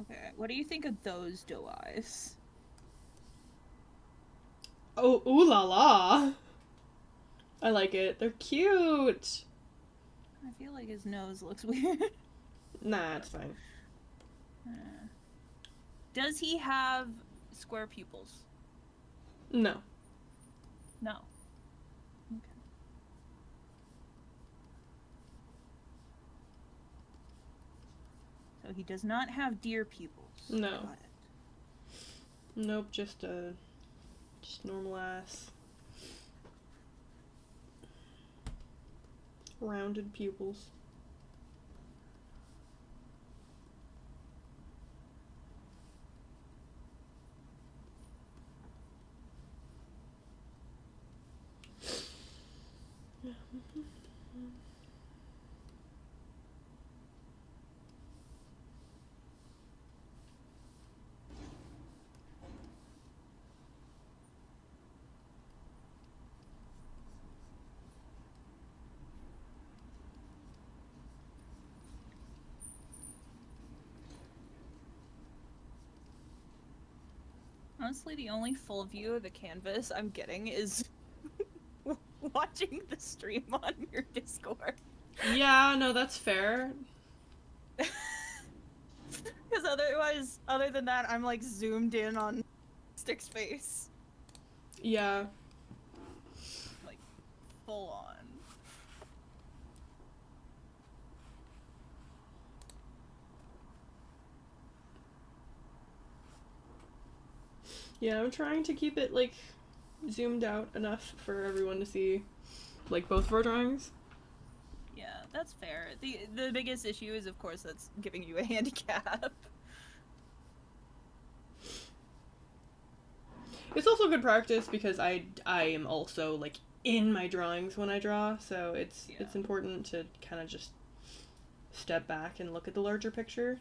Okay, what do you think of those doe eyes? Oh, ooh la la! I like it. They're cute! I feel like his nose looks weird. Nah, it's fine. Does he have square pupils? No. No. Okay. So he does not have deer pupils. No. Got it. Nope, just normal ass. Rounded pupils. honestly, the only full view of the canvas I'm getting is watching the stream on your Discord. Yeah, no, that's fair. Because otherwise, other than that, I'm like zoomed in on Stick's face. Yeah. Like, full on. Yeah, I'm trying to keep it, like, zoomed out enough for everyone to see, like, both of our drawings. Yeah, that's fair. The biggest issue is, of course, that's giving you a handicap. It's also good practice because I am also, like, in my drawings when I draw, so it's important to kind of just step back and look at the larger picture.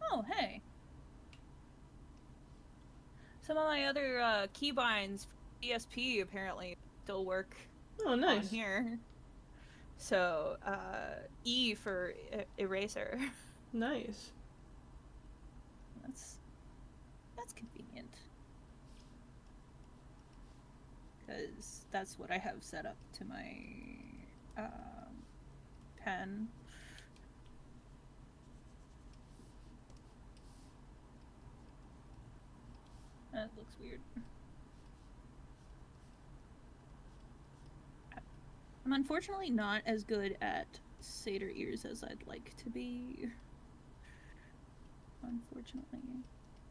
Oh, hey. Some of my other keybinds for ESP apparently still work Oh, on nice. here. So, E for eraser. Nice. That's convenient. Because that's what I have set up to my pen. That looks weird. I'm unfortunately not as good at satyr ears as I'd like to be. Unfortunately.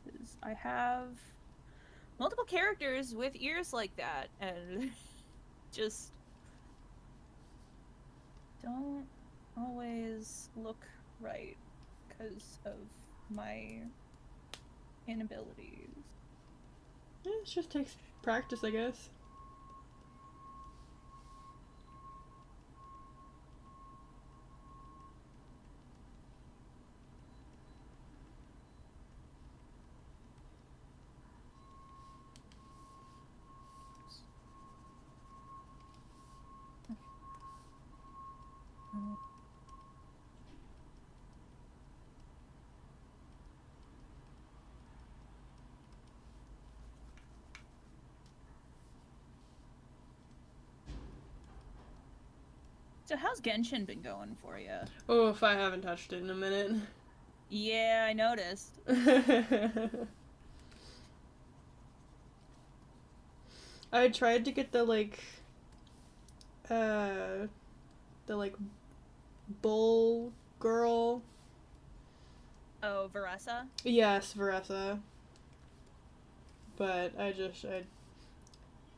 Because I have multiple characters with ears like that, and just don't always look right because of my inabilities. Yeah, it just takes practice, I guess. So how's Genshin been going for you? Oh, if I haven't touched it in a minute. Yeah, I noticed. I tried to get the, like, bull girl. Oh, Varessa? Yes, Varessa. But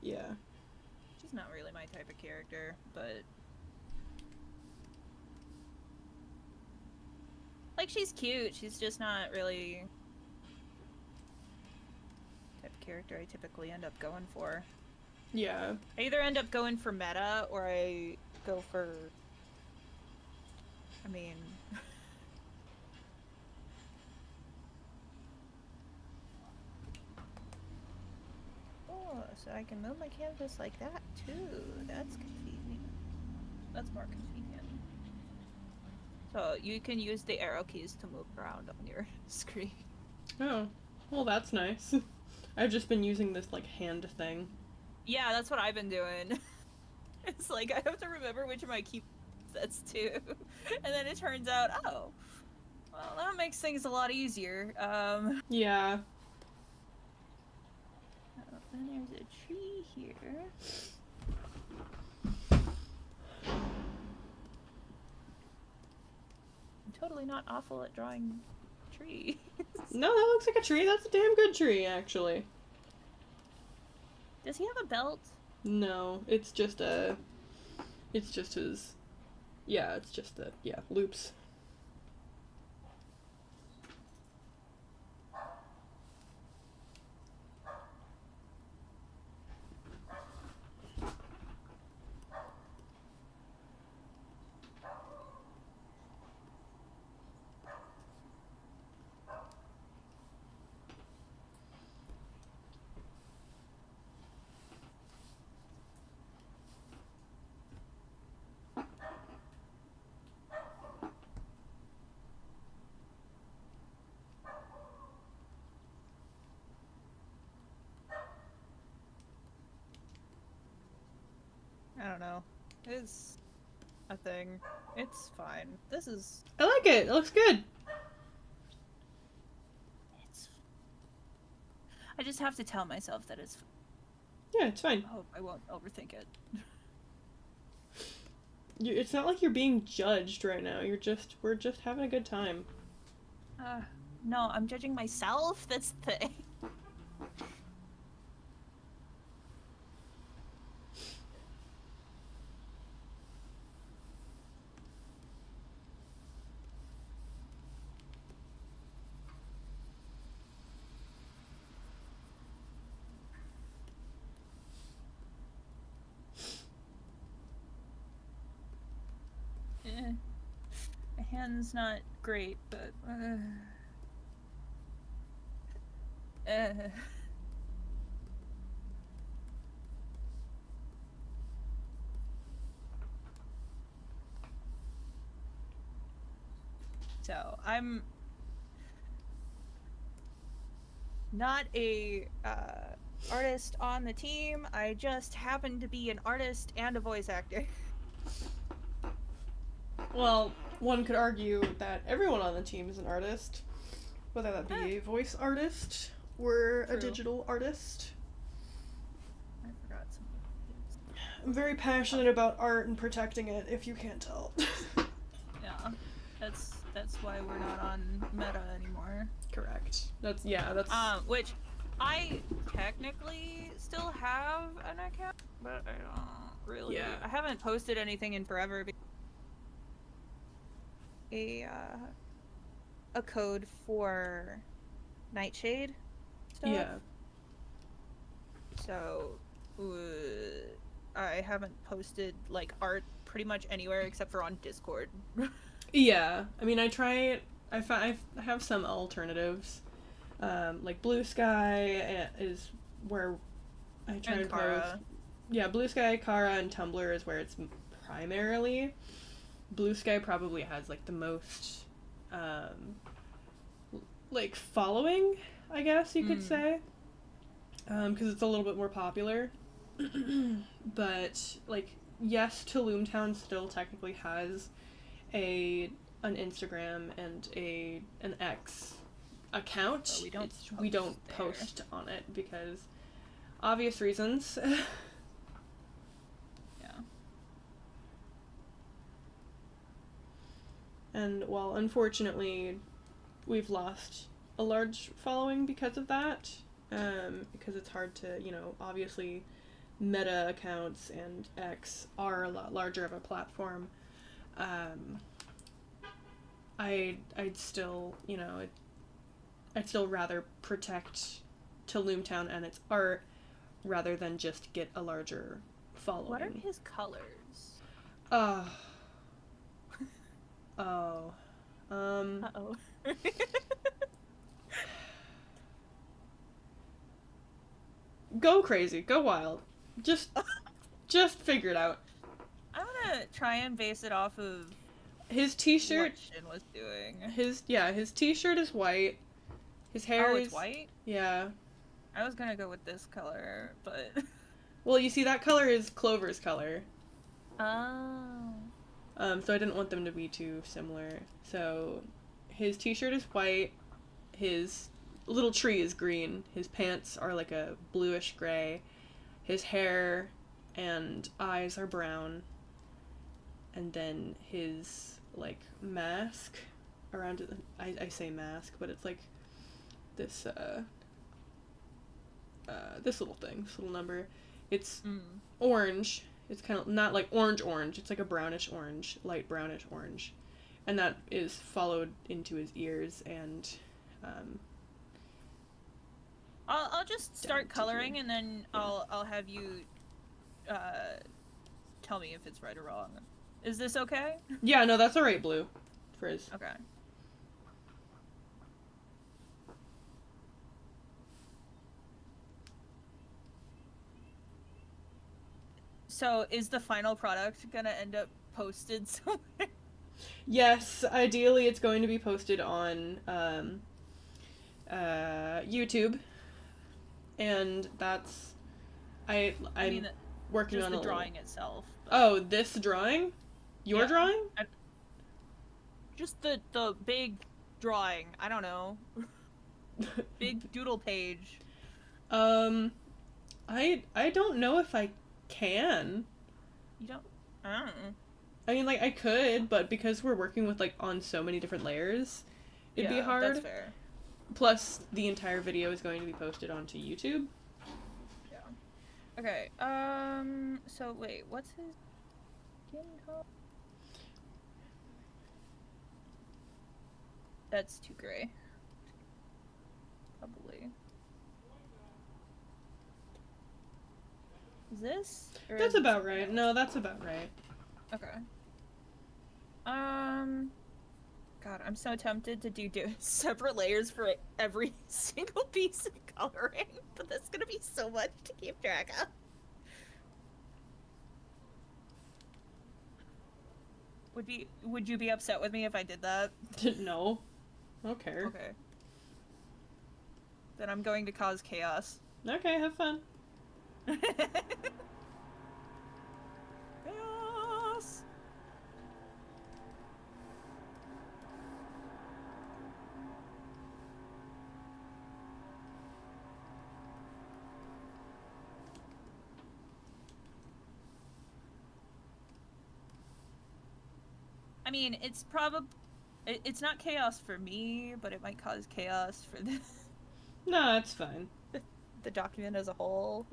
yeah. She's not really my type of character, but like, she's cute. She's just not really the type of character I typically end up going for. Yeah. I either end up going for meta or I go for, I mean, oh, so I can move my canvas like that too. That's convenient. That's more convenient. So you can use the arrow keys to move around on your screen. Oh. Well, that's nice. I've just been using this, like, hand thing. Yeah, that's what I've been doing. It's like, I have to remember which of my key sets too. And then it turns out, oh, well, that makes things a lot easier. Yeah. Oh, then there's a tree here. I'm totally not awful at drawing trees. No, that looks like a tree. That's a damn good tree, actually. Does he have a belt? No, it's just his. Yeah, it's just loops. don't know. It's a thing. It's fine. This is... I like it. It looks good. It's... I just have to tell myself that it's... Yeah, it's fine. I hope I won't overthink it. It's not like you're being judged right now. We're just having a good time. No, I'm judging myself. That's the thing. My hand's not great, but so I'm not a artist on the team. I just happen to be an artist and a voice actor. Well, one could argue that everyone on the team is an artist, whether that be a voice artist or a digital artist. I forgot some. I'm very passionate about art and protecting it, if you can't tell. Yeah, that's why we're not on Meta anymore. Correct. That's which I technically still have an account, but I don't really. Yeah. I haven't posted anything in forever. A code for Nightshade stuff. Yeah. So I haven't posted like art pretty much anywhere except for on Discord. Yeah. I mean, I have some alternatives. Like Blue Sky is where I try And to Kara. post. Yeah, Blue Sky, Kara, and Tumblr is where it's primarily. Blue Sky probably has like the most like following, I guess you could say, because it's a little bit more popular. But like, yes, Talamh Town still technically has an Instagram and an X account. But we don't post on it because obvious reasons. And while unfortunately we've lost a large following because of that, because it's hard to, obviously Meta accounts and X are a lot larger of a platform, I'd still, I'd still rather protect Talamh Town and its art rather than just get a larger following. What are his colors? Uh-oh. Go crazy, go wild. Just figure it out. I'm gonna try and base it off of his t-shirt. What Shin was doing. His t-shirt is white. His hair is... it's white? Yeah. I was gonna go with this color, but... Well, you see, that color is Clover's color. Oh. So I didn't want them to be too similar. So his t-shirt is white, his little tree is green, his pants are like a bluish gray, his hair and eyes are brown, and then his, like, mask around it, I say mask, but it's like this, this little thing, this little number. It's orange. It's kind of not like orange. It's like a brownish orange, light brownish orange. And that is followed into his ears and, I'll just start coloring and then I'll have you, tell me if it's right or wrong. Is this okay? Yeah, no, that's alright, Blue. Frizz. Okay. So, is the final product gonna end up posted somewhere? Yes, ideally it's going to be posted on YouTube, and that's I'm I mean, working just on the a drawing itself, Oh, this drawing? Your Yeah. drawing? Just the big drawing. I don't know. Big doodle page. um, I don't know if I can. You don't. I don't know. I mean, like, I could, but because we're working with, like, on so many different layers, it'd be hard. That's fair. Plus, the entire video is going to be posted onto YouTube. Yeah. Okay. So wait, what's his skin color? That's too gray. Probably. Is this? Or That's is it about something right. else? No, that's about right. Okay. God, I'm so tempted to do separate layers for every single piece of coloring, but that's gonna be so much to keep track of. Would you be upset with me if I did that? No. I don't care. Okay. Then I'm going to cause chaos. Okay, have fun. Chaos! I mean, it's not chaos for me, but it might cause chaos for No, it's fine. the document as a whole.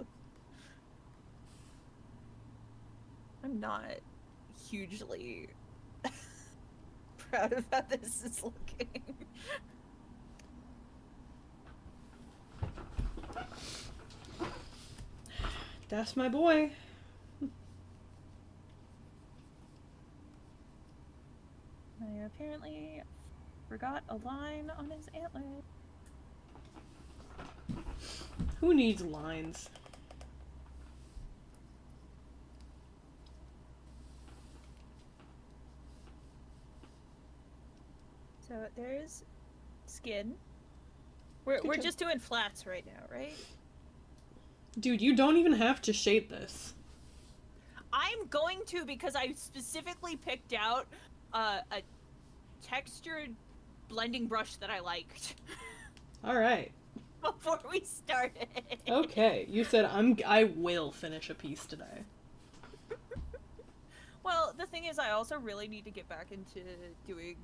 I'm not hugely proud of how this is looking. That's my boy. I apparently forgot a line on his antler. Who needs lines? So there's skin. We're just doing flats right now, right? Dude, you don't even have to shade this. I'm going to because I specifically picked out a textured blending brush that I liked Alright. before we started. Okay, you said I will finish a piece today. Well, the thing is, I also really need to get back into doing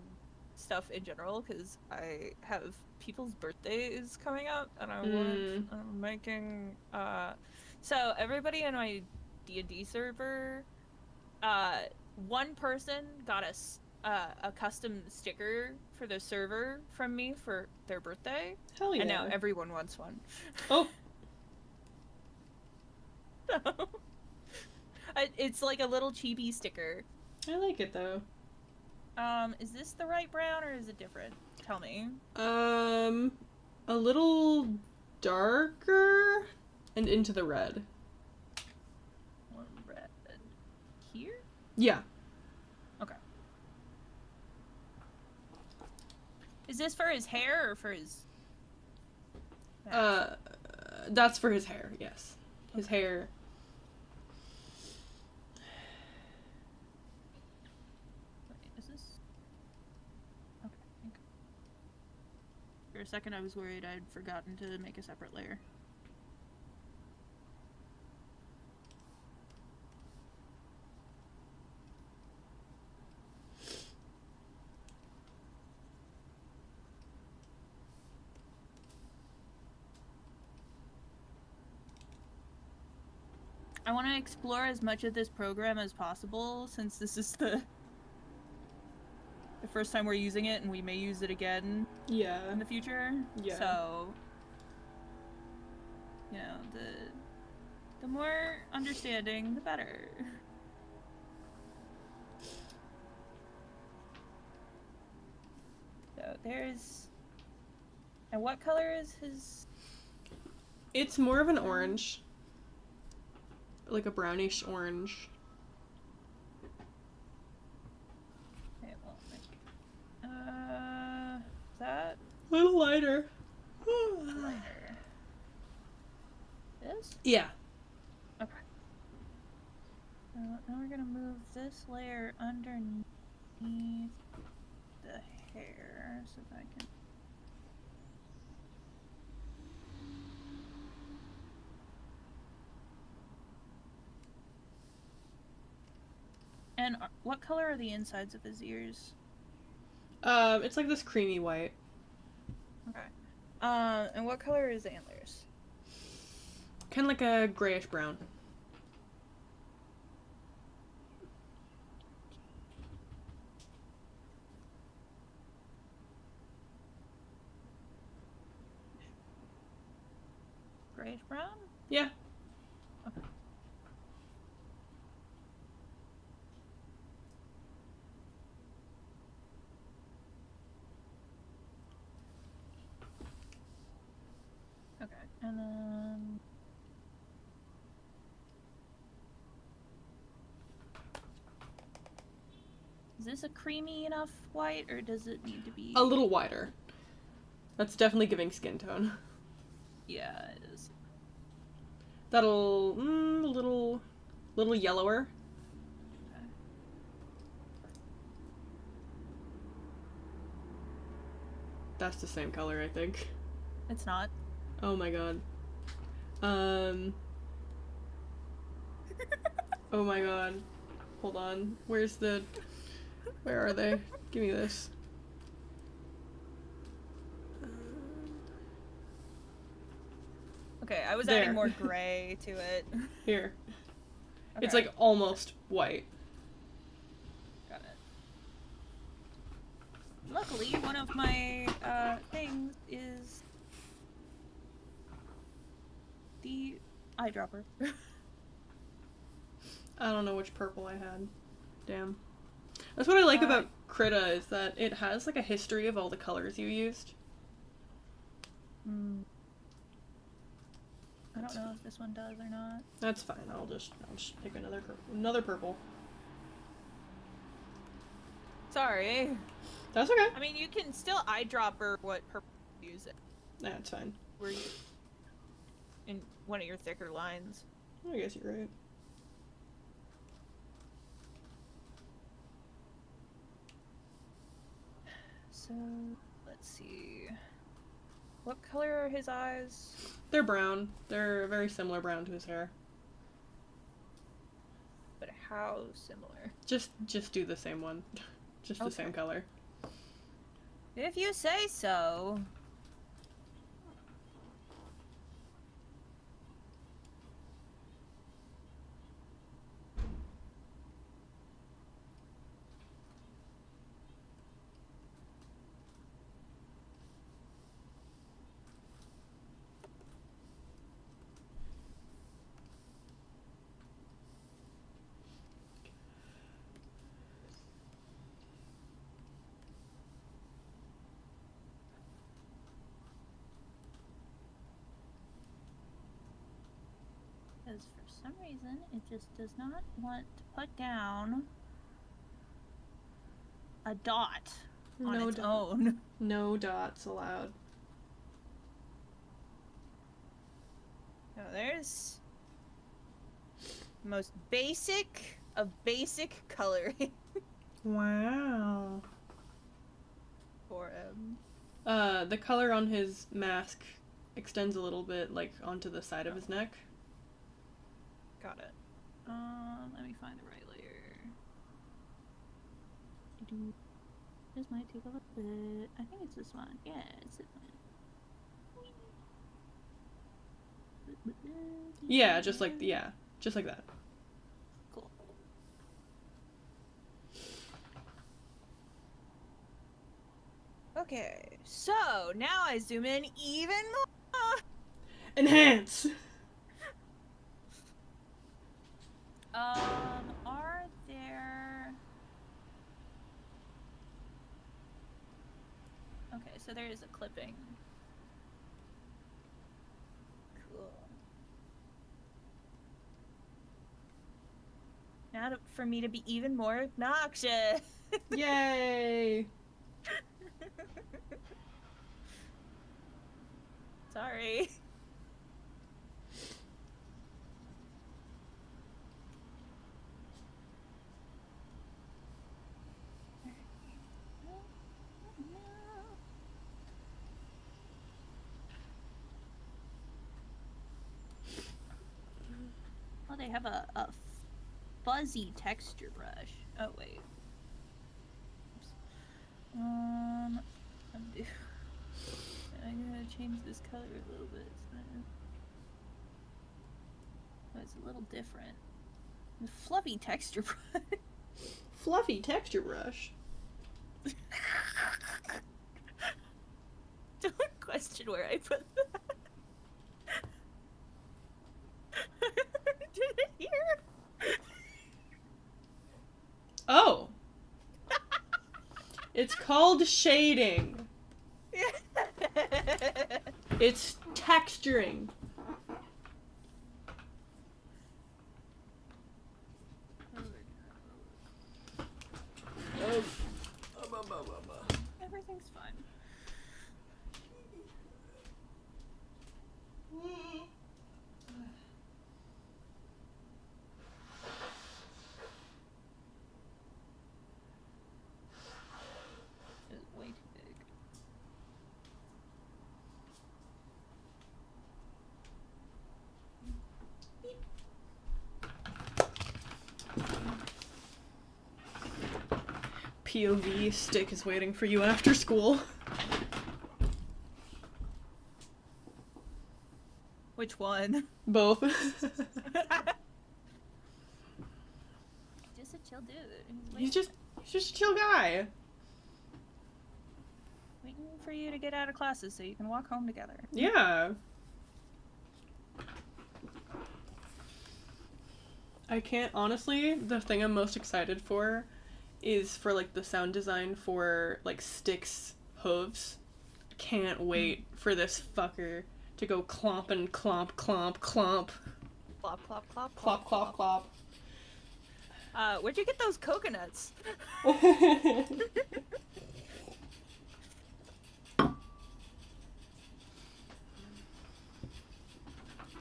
stuff in general because I have people's birthdays coming up, and I'm making. So everybody in my D&D server, one person got a custom sticker for the server from me for their birthday. Hell yeah. And now everyone wants one. Oh. It's like a little chibi sticker. I like it though. Is this the right brown or is it different? Tell me. A little darker and into the red. One red here? Yeah. Okay. Is this for his hair or for his mask? That's for his hair, yes. His hair. Wait, is this? Okay. For a second I was worried I'd forgotten to make a separate layer. I want to explore as much of this program as possible since this is the first time we're using it and we may use it again Yeah. in the future. Yeah. So, you know, the more understanding, the better. So there's... And what color is his... It's more of an orange. Like a brownish orange. Okay, well, that... A little lighter. lighter. This? Yeah. Okay. Now we're gonna this layer underneath the hair, so that I can. And what color are the insides of his ears? It's like this creamy white. Okay. And what color are his antlers? Kind of like a grayish brown. Grayish brown? Yeah. Okay. Okay, and then... Is this a creamy enough white, or does it need to be... A little wider. That's definitely giving skin tone. Yeah, it is. That'll... a little yellower. Okay. That's the same color, I think. It's not. Oh my god. Oh my god. Hold on. Where are they? Give me this. Okay, I was There. adding more gray to it. Here. Okay. It's like almost white. Got it. Luckily, one of my things is the eyedropper. I don't know which purple I had. Damn. That's what I like about Krita, is that it has like a history of all the colors you used. I don't know if this one does or not. That's fine. I'll just pick another purple. Sorry. That's okay. I mean, you can still eyedropper what purple you use it. That's fine. Were you in one of your thicker lines? I guess you're right. So, let's see. What color are his eyes? They're brown. They're a very similar brown to his hair. But how similar? Just do the same one. Just the same color. If you say so. Because for some reason, it just does not want to put down a dot on its own. No dots allowed. No, there's the most basic of basic coloring Wow. for him. The color on his mask extends a little bit, like, onto the side of his neck. Got it. Let me find the right layer. This might take a little bit. I think it's this one. Yeah, it's this one. Yeah, just like that. Cool. Okay, so now I zoom in even more. Enhance! Are there... Okay, so there is a clipping. Cool. Now for me to be even more obnoxious. Yay! Sorry. have a fuzzy texture brush. Oh wait. Oops. Undo. I'm gonna change this color a little bit. So it's a little different. The fluffy texture brush. Fluffy texture brush. Don't question where I put that. Did it here? Oh. It's called shading. It's texturing. Everything's fine. It's way too big. POV stick is waiting for you after school. Which one? Both. Just a chill dude. He's just a chill guy. Waiting for you to get out of classes so you can walk home together. Yeah. I can't, honestly, the thing I'm most excited for is for, like, the sound design for, like, Stick's hooves. Can't wait for this fucker to go clomp and clomp, clomp, clomp. Clop, clop, clop, Clop, clop, clop. Where'd you get those coconuts?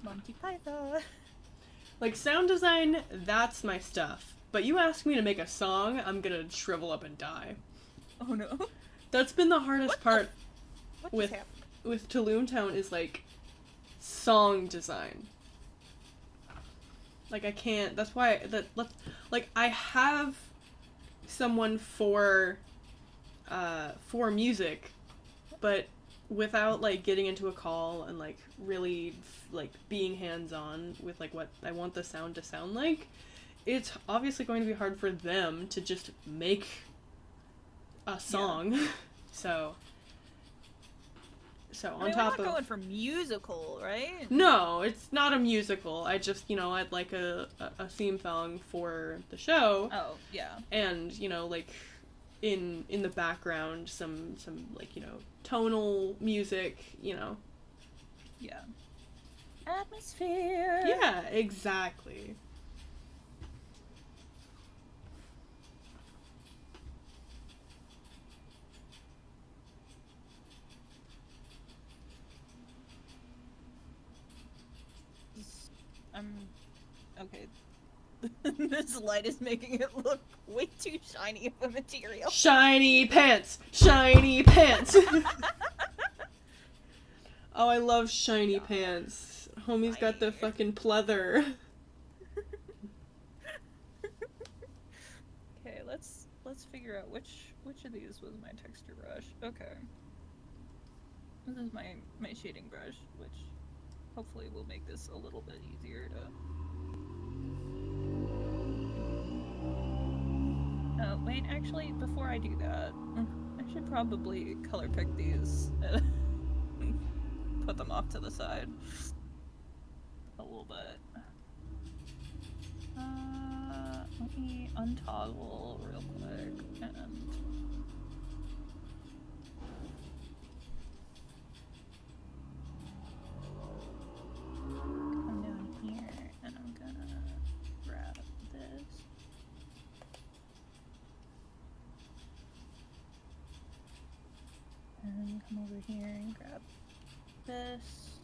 Monty Python. Like, sound design, that's my stuff. But you ask me to make a song, I'm gonna shrivel up and die. Oh no. That's been the hardest part What with just happened? with Talamh Town is, like, song design. Like, I can't, that's why, I have someone for music, but without, like, getting into a call and, like, really, like, being hands-on with, like, what I want the sound to sound like, it's obviously going to be hard for them to just make a song. Yeah. So on top of... we're not going for musical, right? No, it's not a musical. I just, I'd like a theme song for the show. Oh, yeah. And, like, in the background, some like, tonal music, Yeah. Atmosphere! Yeah, exactly. Okay. This light is making it look way too shiny of a material. Shiny pants! Shiny pants! Oh, I love shiny pants. Homie's got the fucking pleather. Okay, let's figure out which of these was my texture brush. Okay. This is my shading brush, which hopefully will make this a little bit easier to... Oh, wait, actually, before I do that, I should probably color pick these and put them off to the side a little bit. Let me untoggle real quick and... come down here and I'm gonna grab this. And come over here and grab this.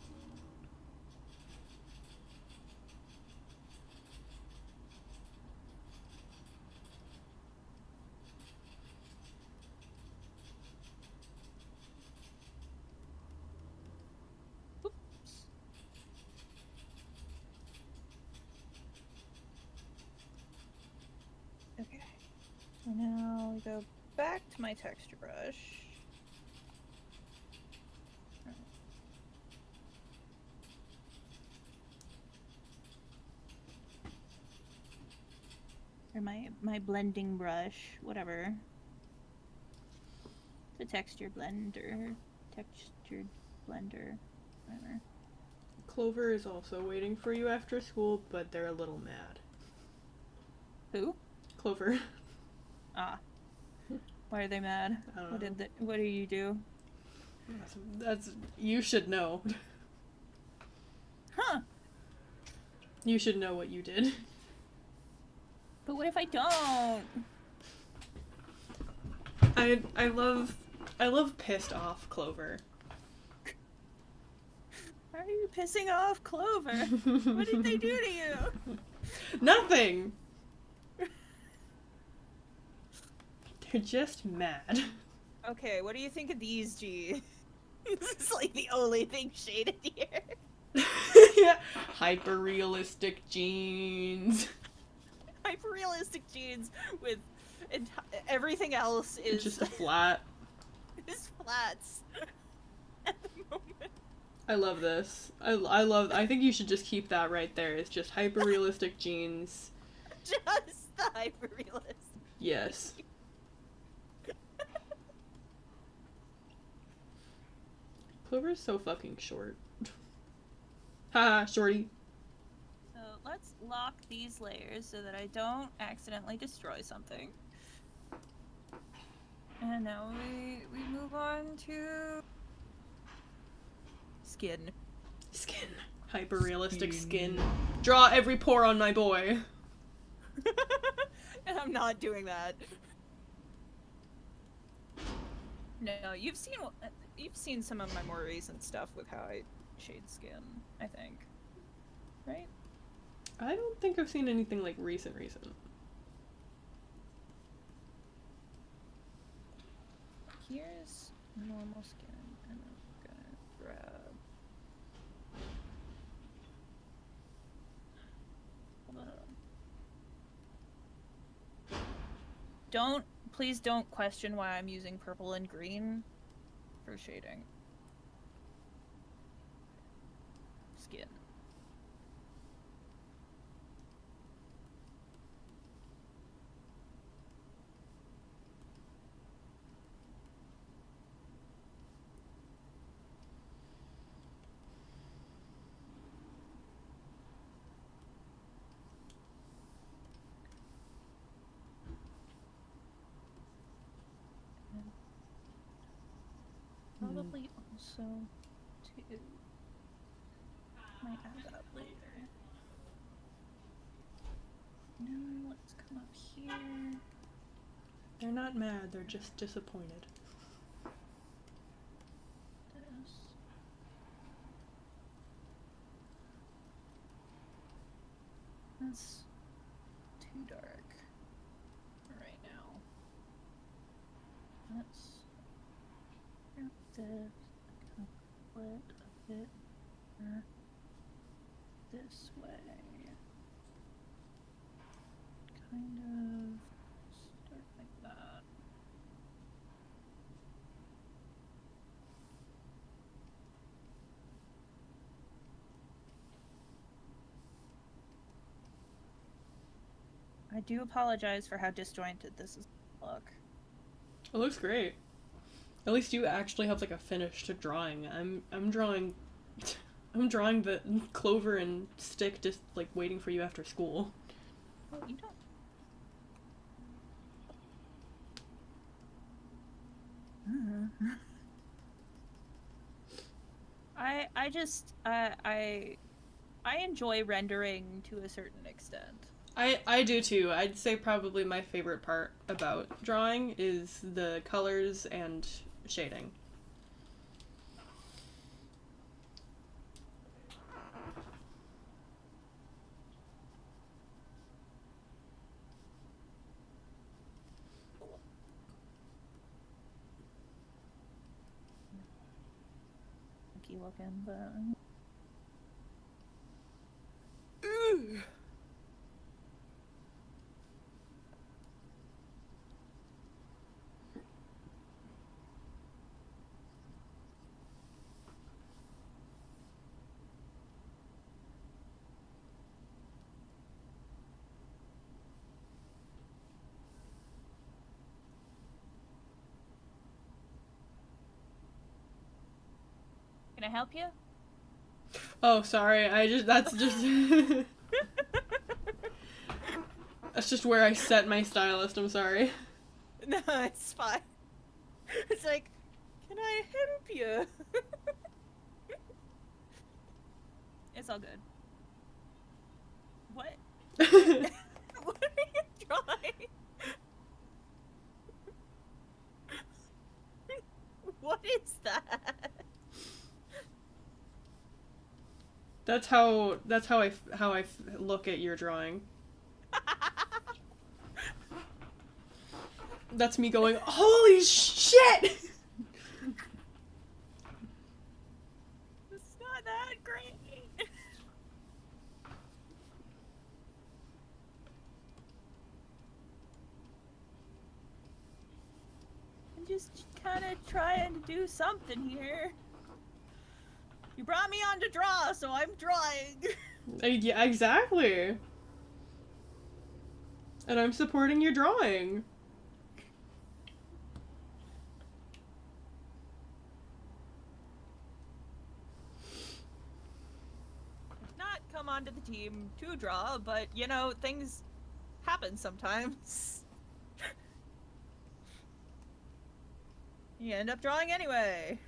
Oops. So now we go back to my texture brush. Or my blending brush, whatever. The textured blender, textured blender, whatever. Clover is also waiting for you after school, but they're a little mad. Who? Clover. Ah. Why are they mad? I don't know. What do you do? That's you should know. Huh. You should know what you did. But what if I don't? I love pissed off Clover. Why are you pissing off Clover? What did they do to you? Nothing. They're just mad. Okay, what do you think of these, G? This is like the only thing shaded here. Yeah. Hyper-realistic jeans. Hyper-realistic jeans with everything else is It's just a flat. is flats at the moment. I love this. I think you should just keep that right there. It's just hyper-realistic jeans. Just the hyper-realistic. Yes. Clover's so fucking short. Haha, shorty. So let's lock these layers so that I don't accidentally destroy something. And now we move on to skin. Skin. Hyper-realistic skin. Draw every pore on my boy. And I'm not doing that. No, you've seen some of my more recent stuff with how I shade skin, I think. Right? I don't think I've seen anything like recent. Here's normal skin, and I'm gonna grab. Hold on. Please don't question why I'm using purple and green for shading. Skin. Probably also to might add that later. Now let's come up here. They're not mad, they're just disappointed. This. That's too dark right now. Let's grab this, kind of split a bit this way. Kind of start like that. I do apologize for how disjointed this is look. It looks great. At least you actually have like a finished drawing. I'm drawing I'm drawing the Clover and Stick just like waiting for you after school. Oh, you don't. I just I enjoy rendering to a certain extent. I do too. I'd say probably my favorite part about drawing is the colors and shading. Funky looking, but. I help you? Oh, sorry. That's just that's just where I set my stylist. I'm sorry. No, it's fine. It's like, can I help you? It's all good. What? What are you drawing? What is that? That's how I look at your drawing. That's me going, holy shit! It's not that great. I'm just kind of trying to do something here. You brought me on to draw, so I'm drawing. Yeah, exactly. And I'm supporting your drawing. Not come onto the team to draw, but you know, things happen sometimes. You end up drawing anyway.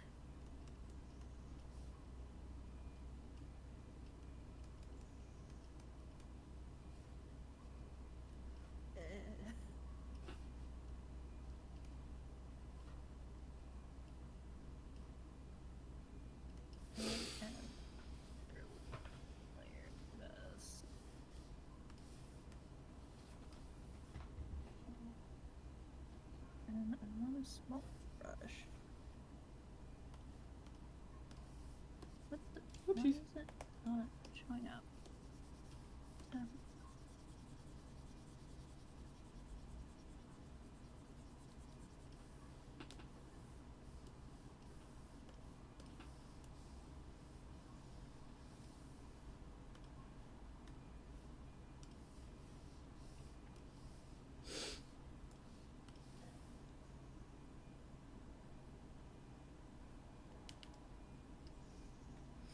And another smoke brush. What the? Why Oopsies. is it not showing up?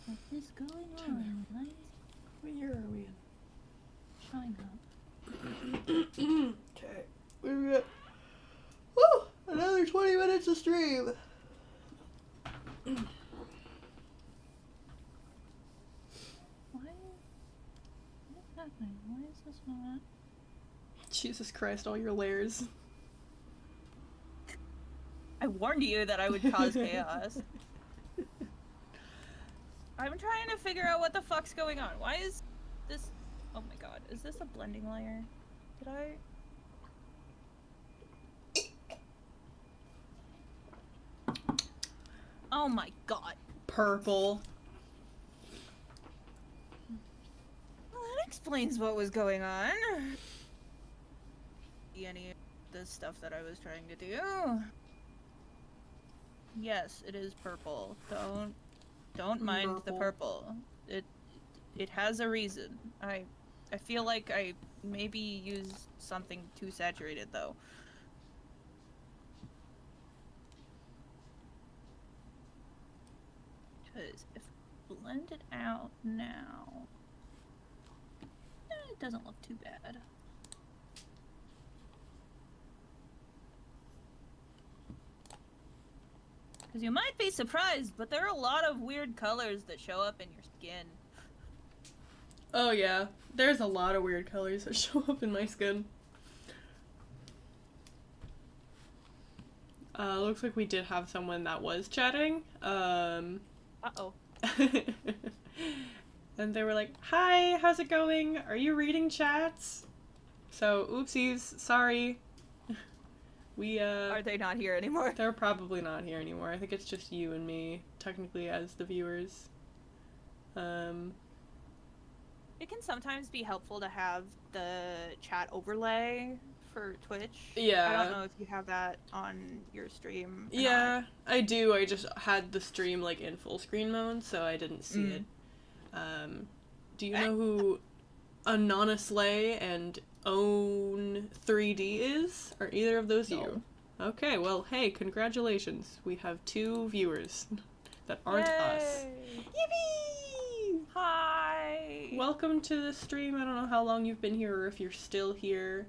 What is going on? Why is What year are we it showing up? in? Okay. We've got another 20 minutes of stream. What is happening? Why is this not? Jesus Christ, all your layers. I warned you that I would cause chaos. I'm trying to figure out what the fuck's going on. Why is this... Oh my god, is this a blending layer? Did I... Oh my god. Purple. Well, that explains what was going on. Any of the stuff that I was trying to do. Yes, it is purple. Don't mind the purple. It has a reason. I feel like I maybe used something too saturated though. Because if blend it out now, it doesn't look too bad. Because you might be surprised, but there are a lot of weird colors that show up in your skin. Oh yeah, there's a lot of weird colors that show up in my skin. Looks like we did have someone that was chatting. Uh-oh. And they were like, hi, how's it going? Are you reading chats? So, oopsies, sorry. Are they not here anymore? They're probably not here anymore. I think it's just you and me, technically, as the viewers. It can sometimes be helpful to have the chat overlay for Twitch. Yeah. I don't know if you have that on your stream. Yeah, I do. I just had the stream, like, in full screen mode, so I didn't see it. Do you know who Anana Slay and Own 3D is? Are either of those you? Okay, well, hey, congratulations. We have 2 viewers. that aren't us. Yay! Yippee! Hi! Welcome to the stream. I don't know how long you've been here or if you're still here.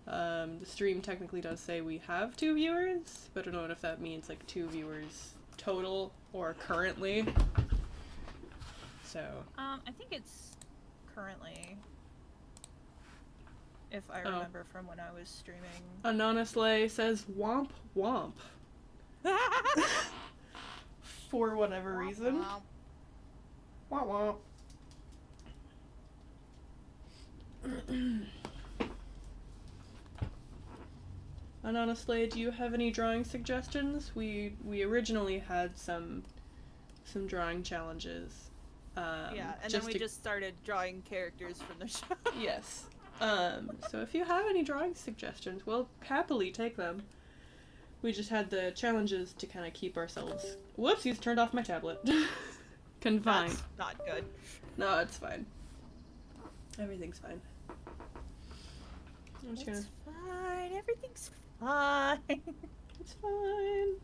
The stream technically does say we have 2 viewers, but I don't know if that means like 2 viewers total or currently. So. I think it's currently, if I remember from when I was streaming. Anonyslay says womp womp. For whatever reason. Womp womp. Anonyslay, do you have any drawing suggestions? We originally had some drawing challenges. Yeah, and then we just started drawing characters from the show. Yes. So if you have any drawing suggestions, we'll happily take them. We just had the challenges to kind of keep ourselves... Whoops, he's turned off my tablet. Confined. That's not good. No, it's fine. Everything's fine. I'm just It's fine. Everything's fine. It's fine.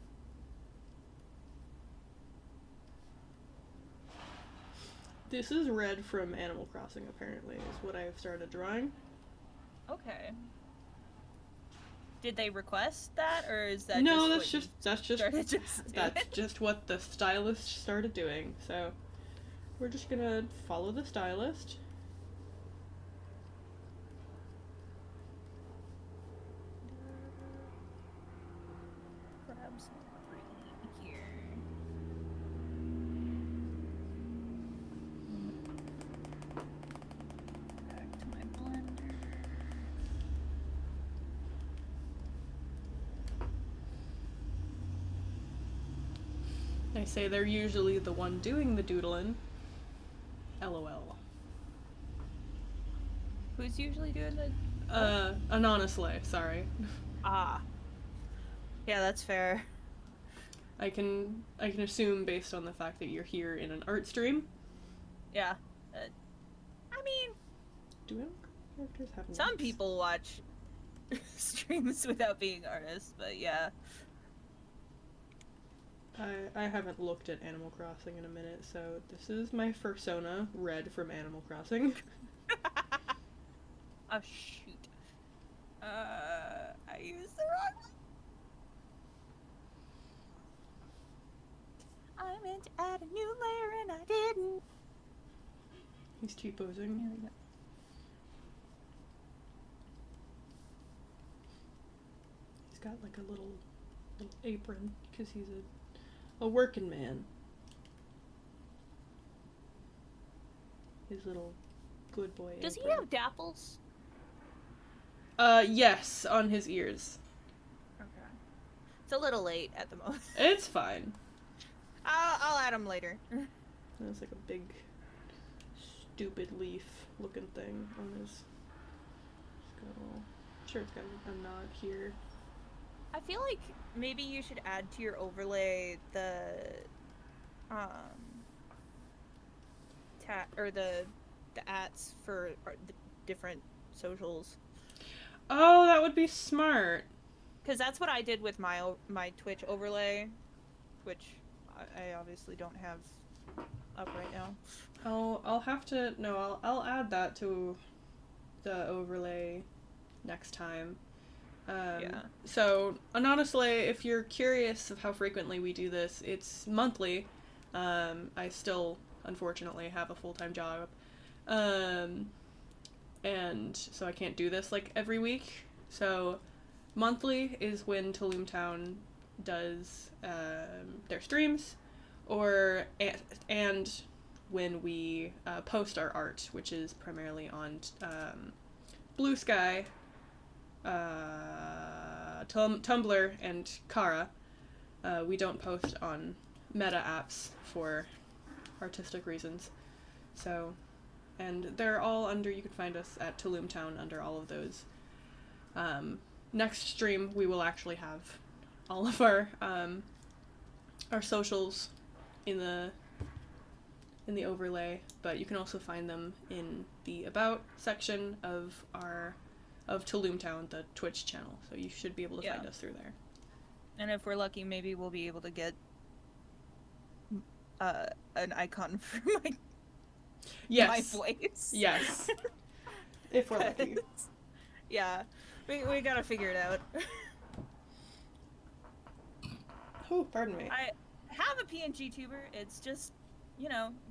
This is Red from Animal Crossing, apparently, is what I've started drawing. Okay. Did they request that, or is that no? just That's just that's just what the stylist started doing. So we're just gonna follow the stylist. Grab some green here. Back to my blender. I say they're usually the one doing the doodling. LOL. Who's usually doing the... Anonyslay, sorry. Ah. Yeah, that's fair. I can assume based on the fact that you're here in an art stream. Yeah. I mean... Do animal characters have some names? people watch streams without being artists, but yeah. I haven't looked at Animal Crossing in a minute, so this is my fursona, Red from Animal Crossing. Oh, shoot. I used the wrong one. I meant to add a new layer and I didn't. He's T-posing. Here we go. He's got like a little apron, because he's a working man. His little good boy Does he apron. have dapples? Yes, on his ears. Okay. It's a little late at the moment. It's fine. I'll add him later. There's like a big, stupid leaf-looking thing on his skull. I'm sure it's got a knot here. I feel like maybe you should add to your overlay the the ats for the different socials. Oh, that would be smart. Because that's what I did with my Twitch overlay, which I obviously don't have up right now. I'll have to I'll add that to the overlay next time. Yeah. So, honestly, if you're curious of how frequently we do this, it's monthly. I still, unfortunately, have a full-time job. And so I can't do this, like, every week. So, monthly is when Talamh Town does their streams, and when we post our art, which is primarily on Blue Sky, Tumblr, and Kara. We don't post on meta apps for artistic reasons. So, and they're all under, you can find us at Talamh Town under all of those. Next stream, we will actually have all of our socials in the overlay, but you can also find them in the About section of Talamh Town, the Twitch channel. So you should be able to find us through there. And if we're lucky, maybe we'll be able to get an icon for my Yes. voice. Yes. If we're lucky. Yeah, we gotta figure it out. Oh, pardon me. I have a PNG tuber. It's just,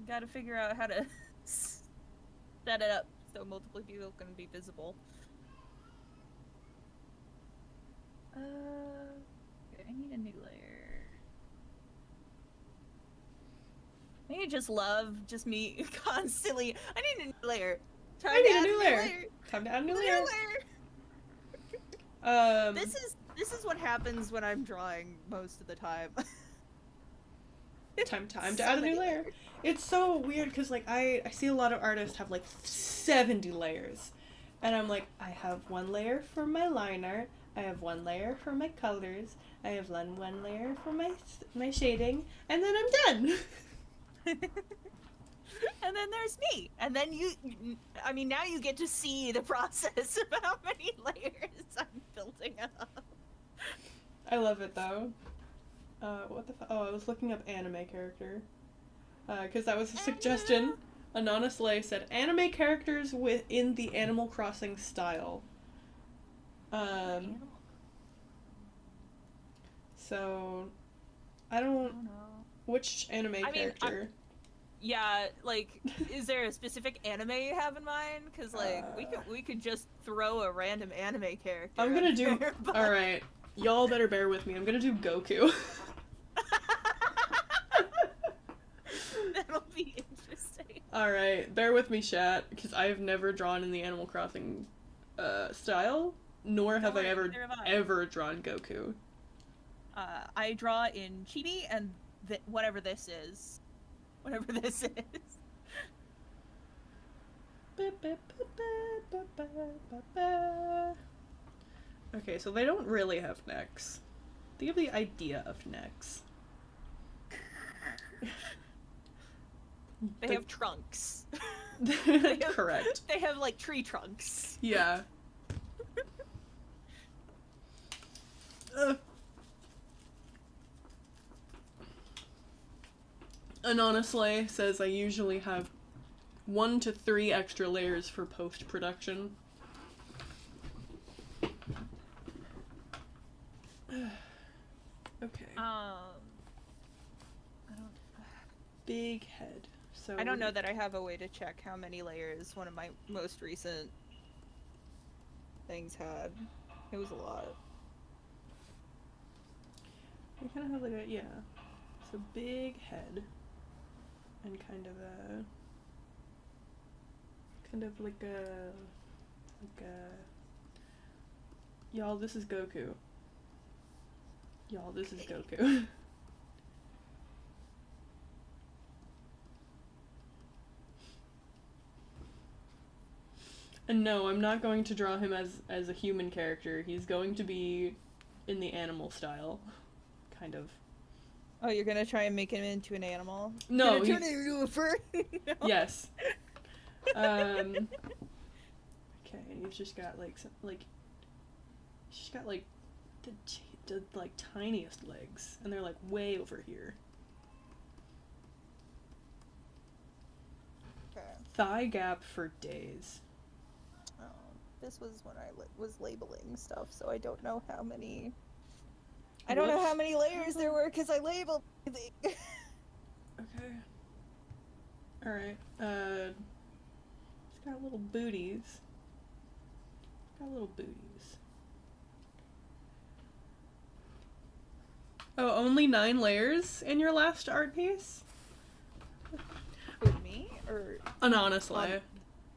gotta figure out how to set it up so multiple people can be visible. Okay, I need a new layer. I just love just me constantly. I need a new layer. I need a new layer. Time to add a new layer. This is what happens when I'm drawing most of the time. Time to add a new layer. It's so weird because like I see a lot of artists have like 70 layers, and I'm like, I have one layer for my line art, I have one layer for my colors, I have one layer for my shading, and then I'm done. And then there's me, and then now you get to see the process of how many layers I'm building up. I love it though. What the oh, I was looking up anime character. Because that was a suggestion. Anana Slay said anime characters within the Animal Crossing style. So, I don't know. Which anime character? Yeah, like, is there a specific anime you have in mind? Because, like, we could just throw a random anime character. I'm gonna do... Alright, y'all better bear with me. I'm gonna do Goku. That'll be interesting. Alright, bear with me, chat, because I've never drawn in the Animal Crossing style, nor have I ever drawn Goku. I draw in Chibi and whatever this is. Whatever this is. Okay, so they don't really have necks. They have the idea of necks. They have trunks. Correct. They have, like, tree trunks. Yeah. Anana Slay says I usually have 1 to 3 extra layers for post-production. Okay. I don't... Big head. So I don't know that I have a way to check how many layers one of my most recent things had. It was a lot. We kind of have like a, yeah. So big head. And kind of like a, y'all, this is Goku. Y'all, this is Goku. And no, I'm not going to draw him as a human character. He's going to be in the animal style. Kind of. Oh, you're gonna try and make him into an animal? No, turn it into a fur? No. Yes. Okay, and he's just got like he's just got like the like tiniest legs, and they're like way over here. Okay. Thigh gap for days. Oh, this was when I was labeling stuff, so I don't know how many. I don't know how many layers there were because I labeled everything. Okay. Alright. It's got little booties. Got little booties. Oh, only 9 layers in your last art piece? With me? Or Anana Slay.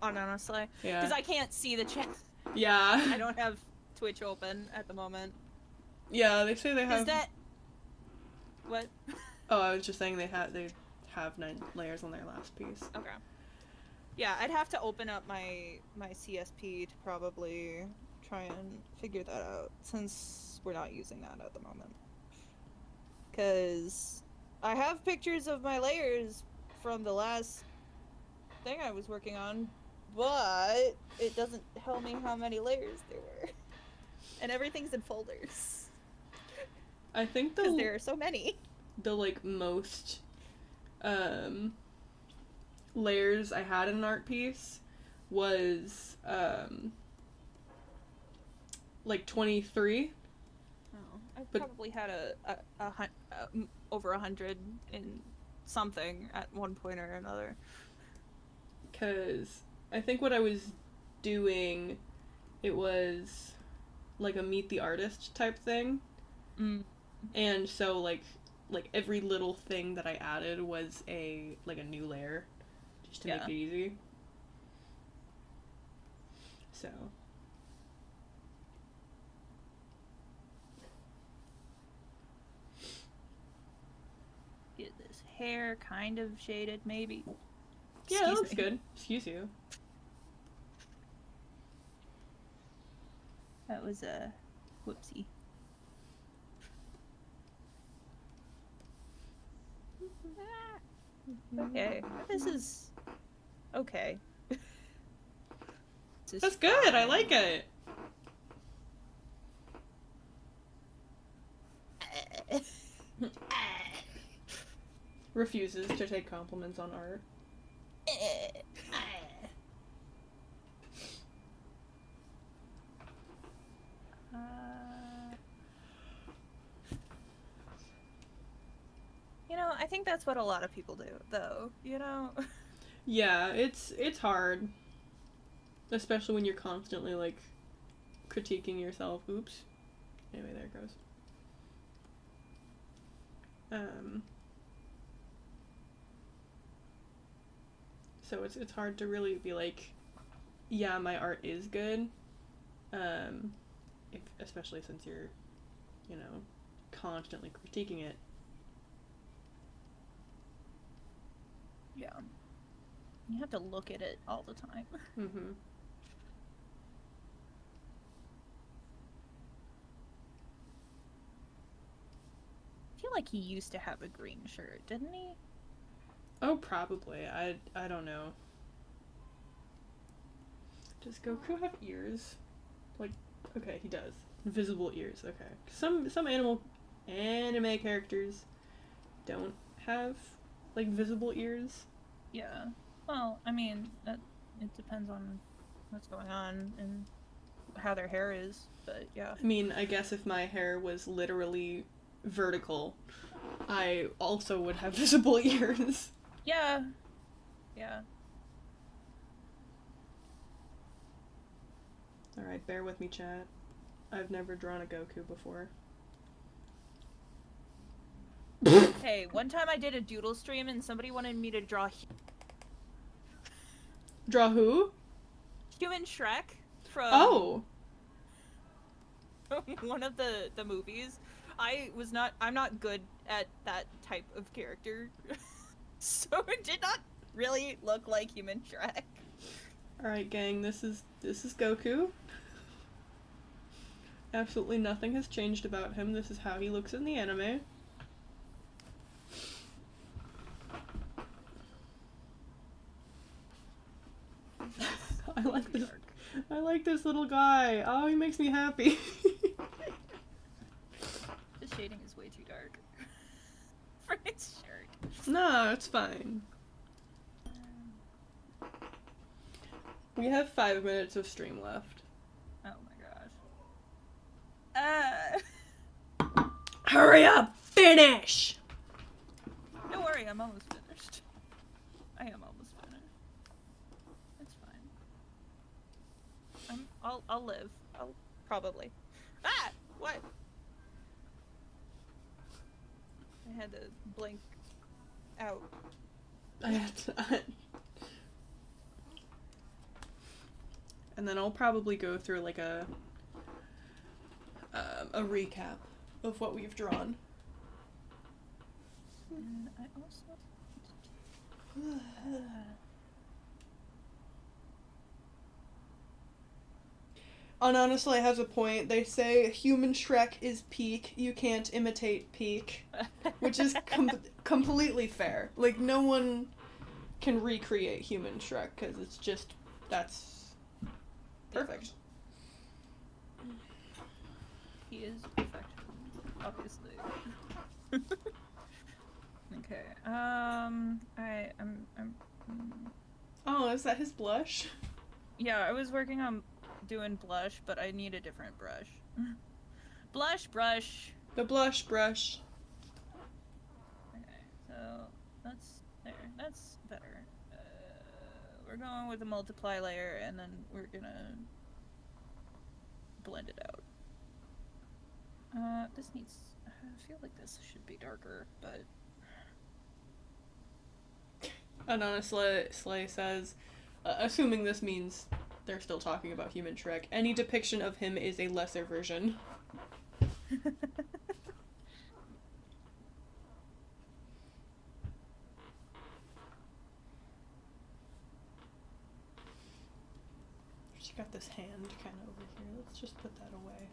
Honestly? Yeah. Because I can't see the chat. Yeah. I don't have Twitch open at the moment. Yeah, they say they have... Is that... What? Oh, I was just saying they have 9 layers on their last piece. Okay. Yeah, I'd have to open up my CSP to probably try and figure that out, since we're not using that at the moment. Because I have pictures of my layers from the last thing I was working on, but it doesn't tell me how many layers there were. And everything's in folders. I think because there are so many. The like most um, layers I had in an art piece was like 23. Oh, I But probably had over 100 in something at one point or another. because I think what I was doing, it was like a meet the artist type thing. Mm. And so like every little thing that I added was a new layer just to make it easy. So Get this hair kind of shaded, maybe. yeah, that looks good. Excuse you. That was a whoopsie. Okay, this is okay. That's good. I like it. Refuses to take compliments on art. You know, I think that's what a lot of people do, though. You know. Yeah, it's hard, especially when you're constantly like critiquing yourself. Oops. Anyway, there it goes. So it's hard to really be like, yeah, my art is good. If, especially since you're, you know, constantly critiquing it. Yeah. You have to look at it all the time. Mm-hmm. I feel like he used to have a green shirt, didn't he? Oh, probably. I don't know. Does Goku have ears? Like, okay, he does. Invisible ears. Okay. Some anime characters don't have like visible ears. Yeah. Well, I mean, it depends on what's going on and how their hair is, but yeah. I mean, I guess if my hair was literally vertical, I also would have visible ears. Yeah. Yeah. Alright, bear with me, chat. I've never drawn a Goku before. Hey, one time I did a doodle stream and somebody wanted me to draw Draw who? Human Shrek from Oh! one of the movies. I'm not good at that type of character. So it did not really look like Human Shrek. Alright, gang, this is Goku. Absolutely nothing has changed about him. This is how he looks in the anime. I like this. I like this little guy. Oh, he makes me happy. The shading is way too dark for his shirt. No, it's fine. We have 5 minutes of stream left. Oh my gosh. Hurry up! Finish! Don't worry, I'm almost finished. I am almost finished. It's fine. I'll live. I'll probably. Ah! What? I had to blink out. I had to. And then I'll probably go through like a recap of what we've drawn. And I also. Honestly has a point. They say human Shrek is peak. You can't imitate peak, which is completely fair. Like no one can recreate human Shrek because it's just that's perfect. He is perfection, obviously. Okay. Okay. Oh, is that his blush? Yeah, I was working on doing blush, but I need a different brush. Blush brush. The blush brush. Okay, so that's there. That's better. We're going with a multiply layer, and then we're gonna blend it out. This needs. I feel like this should be darker, but. Anonymous Slay says, assuming this means they're still talking about Human Shrek, any depiction of him is a lesser version. She got this hand kind of over here. Let's just put that away.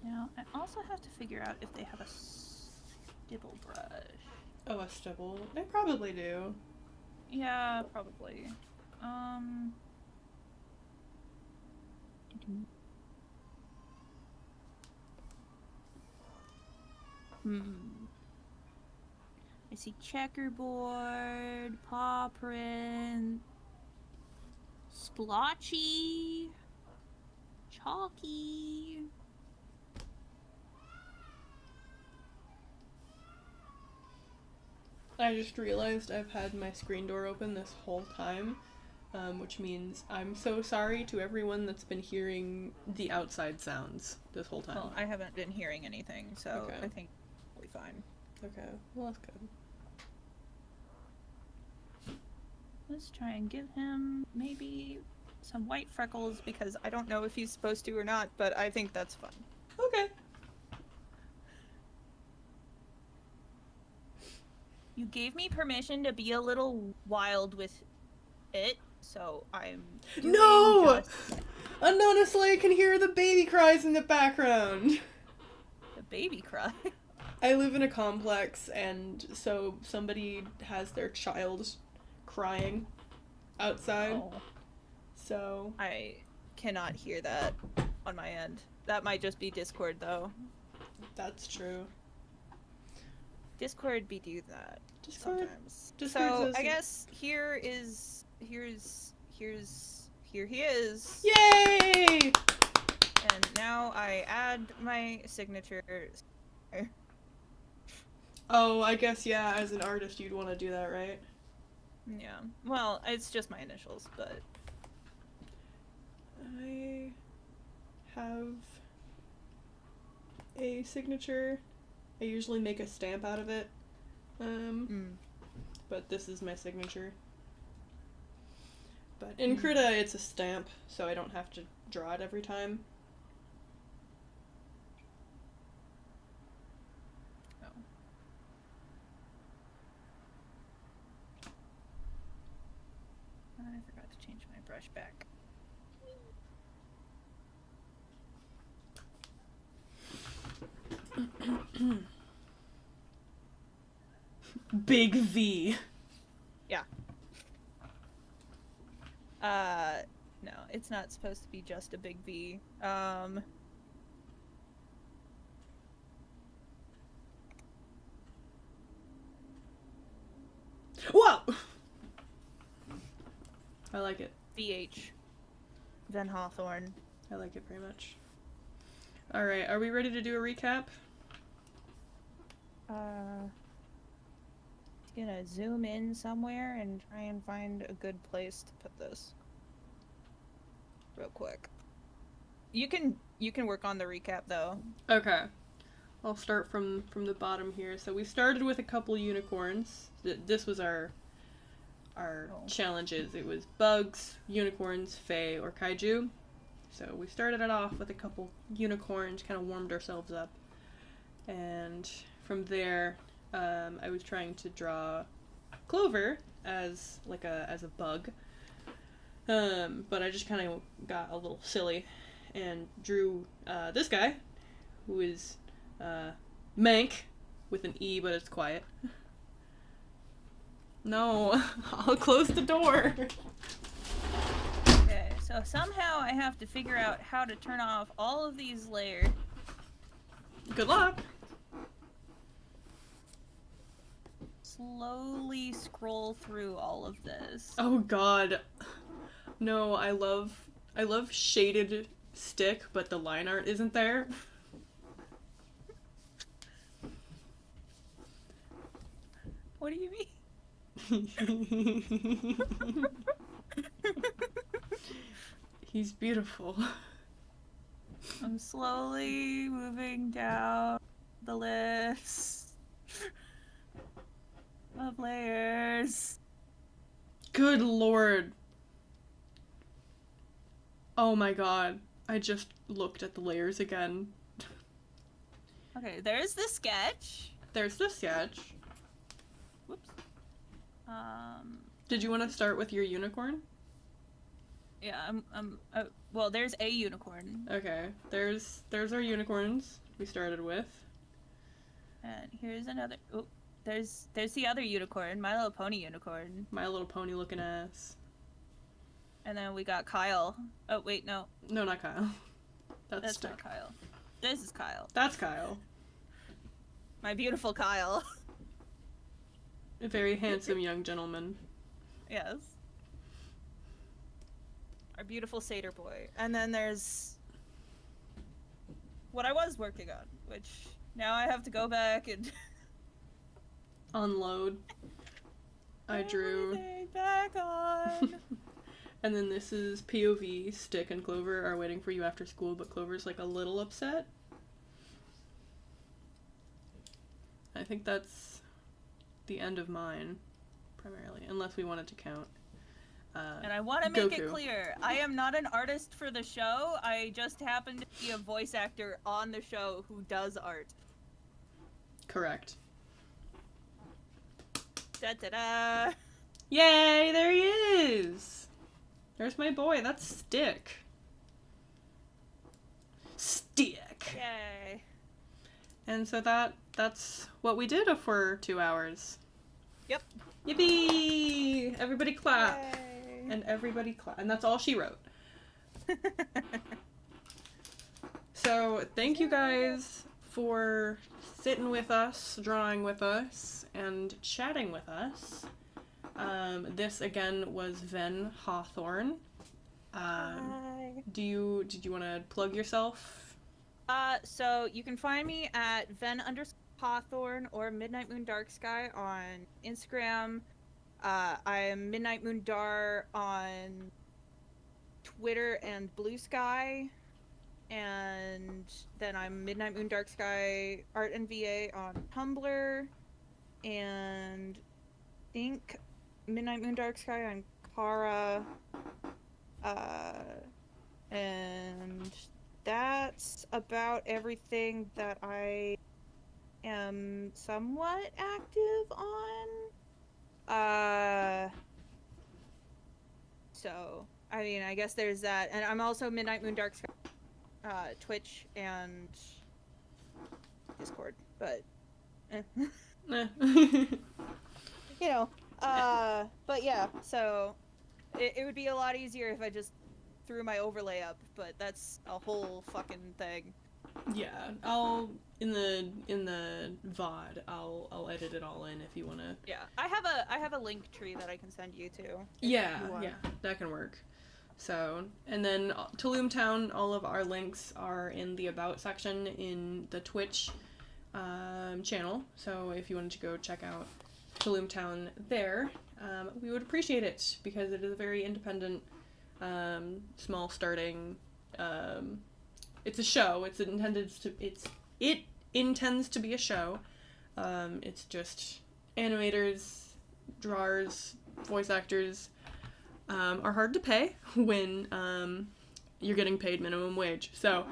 Now, I also have to figure out if they have a stipple brush. Oh, a stipple? They probably do. Yeah, probably. I see checkerboard, paw print, splotchy, chalky. I just realized I've had my screen door open this whole time, which means I'm so sorry to everyone that's been hearing the outside sounds this whole time. Well, I haven't been hearing anything, so Okay. I think we'll be fine. Okay, well that's good. Let's try and give him maybe some white freckles, because I don't know if he's supposed to or not, but I think that's fun. Okay. You gave me permission to be a little wild with it, so I'm doing No! just Honestly, I can hear the baby cries in the background. the baby cry. I live in a complex, and so somebody has their child crying outside. Oh, So I cannot hear that on my end. That might just be Discord, though. that's true. Discord be do that Discord sometimes. Discord So says- I guess here he is. Yay! And now I add my signature. Oh, I guess, yeah, as an artist you'd want to do that, right? Yeah. Well, it's just my initials, but I have a signature. I usually make a stamp out of it. But this is my signature. But in Krita, it's a stamp, so I don't have to draw it every time. Oh. I forgot to change my brush back. Big V. Yeah. No, it's not supposed to be just a big V. Whoa! I like it. VH. Van Hawthorne. I like it very much. Alright, are we ready to do a recap? Gonna zoom in somewhere and try and find a good place to put this. Real quick. You can work on the recap though. Okay. I'll start from the bottom here. So we started with a couple unicorns. This was our challenges. It was bugs, unicorns, fae, or kaiju. So we started it off with a couple unicorns, kind of warmed ourselves up. And from there, I was trying to draw Clover as a bug. But I just kind of got a little silly and drew this guy, who is Mank, with an E, but it's quiet. No, I'll close the door. Okay, So somehow I have to figure out how to turn off all of these layers. Good luck. Slowly scroll through all of this. Oh god. No, I love shaded stick, but the line art isn't there. What do you mean? He's beautiful. I'm slowly moving down the list of layers. Good lord. Oh my god. I just looked at the layers again. Okay, there's the sketch. There's the sketch. Whoops. Did you want to start with your unicorn? Yeah, well, there's a unicorn. Okay. There's our unicorns we started with. And here's another. Oh, there's the other unicorn, My Little Pony unicorn. My Little Pony looking ass. And then we got Kyle. Oh, wait, no. No, not Kyle. That's not Kyle. This is Kyle. That's Kyle. My beautiful Kyle. A very handsome young gentleman. Yes. Our beautiful satyr boy. And then there's what I was working on, which now I have to go back and Unload. I drew. everything back on. And then this is POV. Stick and Clover are waiting for you after school, but Clover's like a little upset. I think that's the end of mine, primarily, unless we wanted to count. And I want to make it Goku. clear, I am not an artist for the show. I just happen to be a voice actor on the show who does art. Correct. Da-da-da! Yay, there he is! There's my boy, that's Stick. Stick! Yay. And so that's what we did for 2 hours. Yep. Yippee! Everybody clap. Yay. And everybody clap. And that's all she wrote. So, thank you guys for sitting with us, drawing with us, and chatting with us. This again was Ven Hawthorne. Hi. Did you want to plug yourself? So you can find me at Ven_Hawthorne or Midnight Moon Dark Sky on Instagram. I'm Midnight Moon Dar on Twitter and Blue Sky. And then I'm Midnight Moon Dark Sky Art and VA on Tumblr. And I think Midnight Moon Dark Sky on Kara. And that's about everything that I am somewhat active on. So, I mean, I guess there's that. And I'm also Midnight Moon Dark Sky, Twitch and Discord, but, you know, but yeah, so it would be a lot easier if I just threw my overlay up, but that's a whole fucking thing. Yeah, I'll in the VOD. I'll edit it all in if you wanna. Yeah, I have a link tree that I can send you to. Yeah, that can work. So, and then Talamh Town. All of our links are in the About section in the Twitch channel. So if you wanted to go check out Talamh Town there, we would appreciate it because it is a very independent, small starting. It's a show. It intends to be a show. It's just animators, drawers, voice actors are hard to pay when you're getting paid minimum wage. So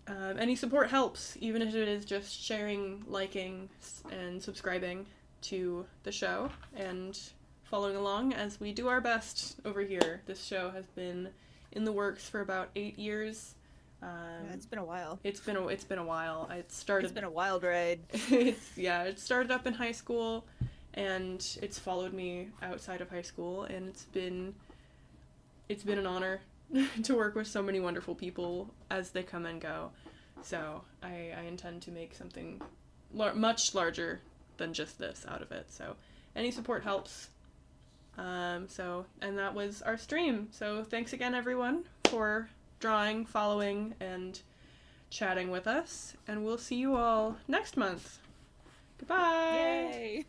any support helps, even if it is just sharing, liking, and subscribing to the show and following along as we do our best over here. This show has been in the works for about 8 years. Yeah, it's been a while. It's been a while. It's been a wild ride. It started up in high school, and it's followed me outside of high school, and it's been it's been an honor to work with so many wonderful people as they come and go. So I intend to make something much larger than just this out of it. So any support helps. And that was our stream. So thanks again, everyone, for drawing, following, and chatting with us. And we'll see you all next month. Goodbye. Yay!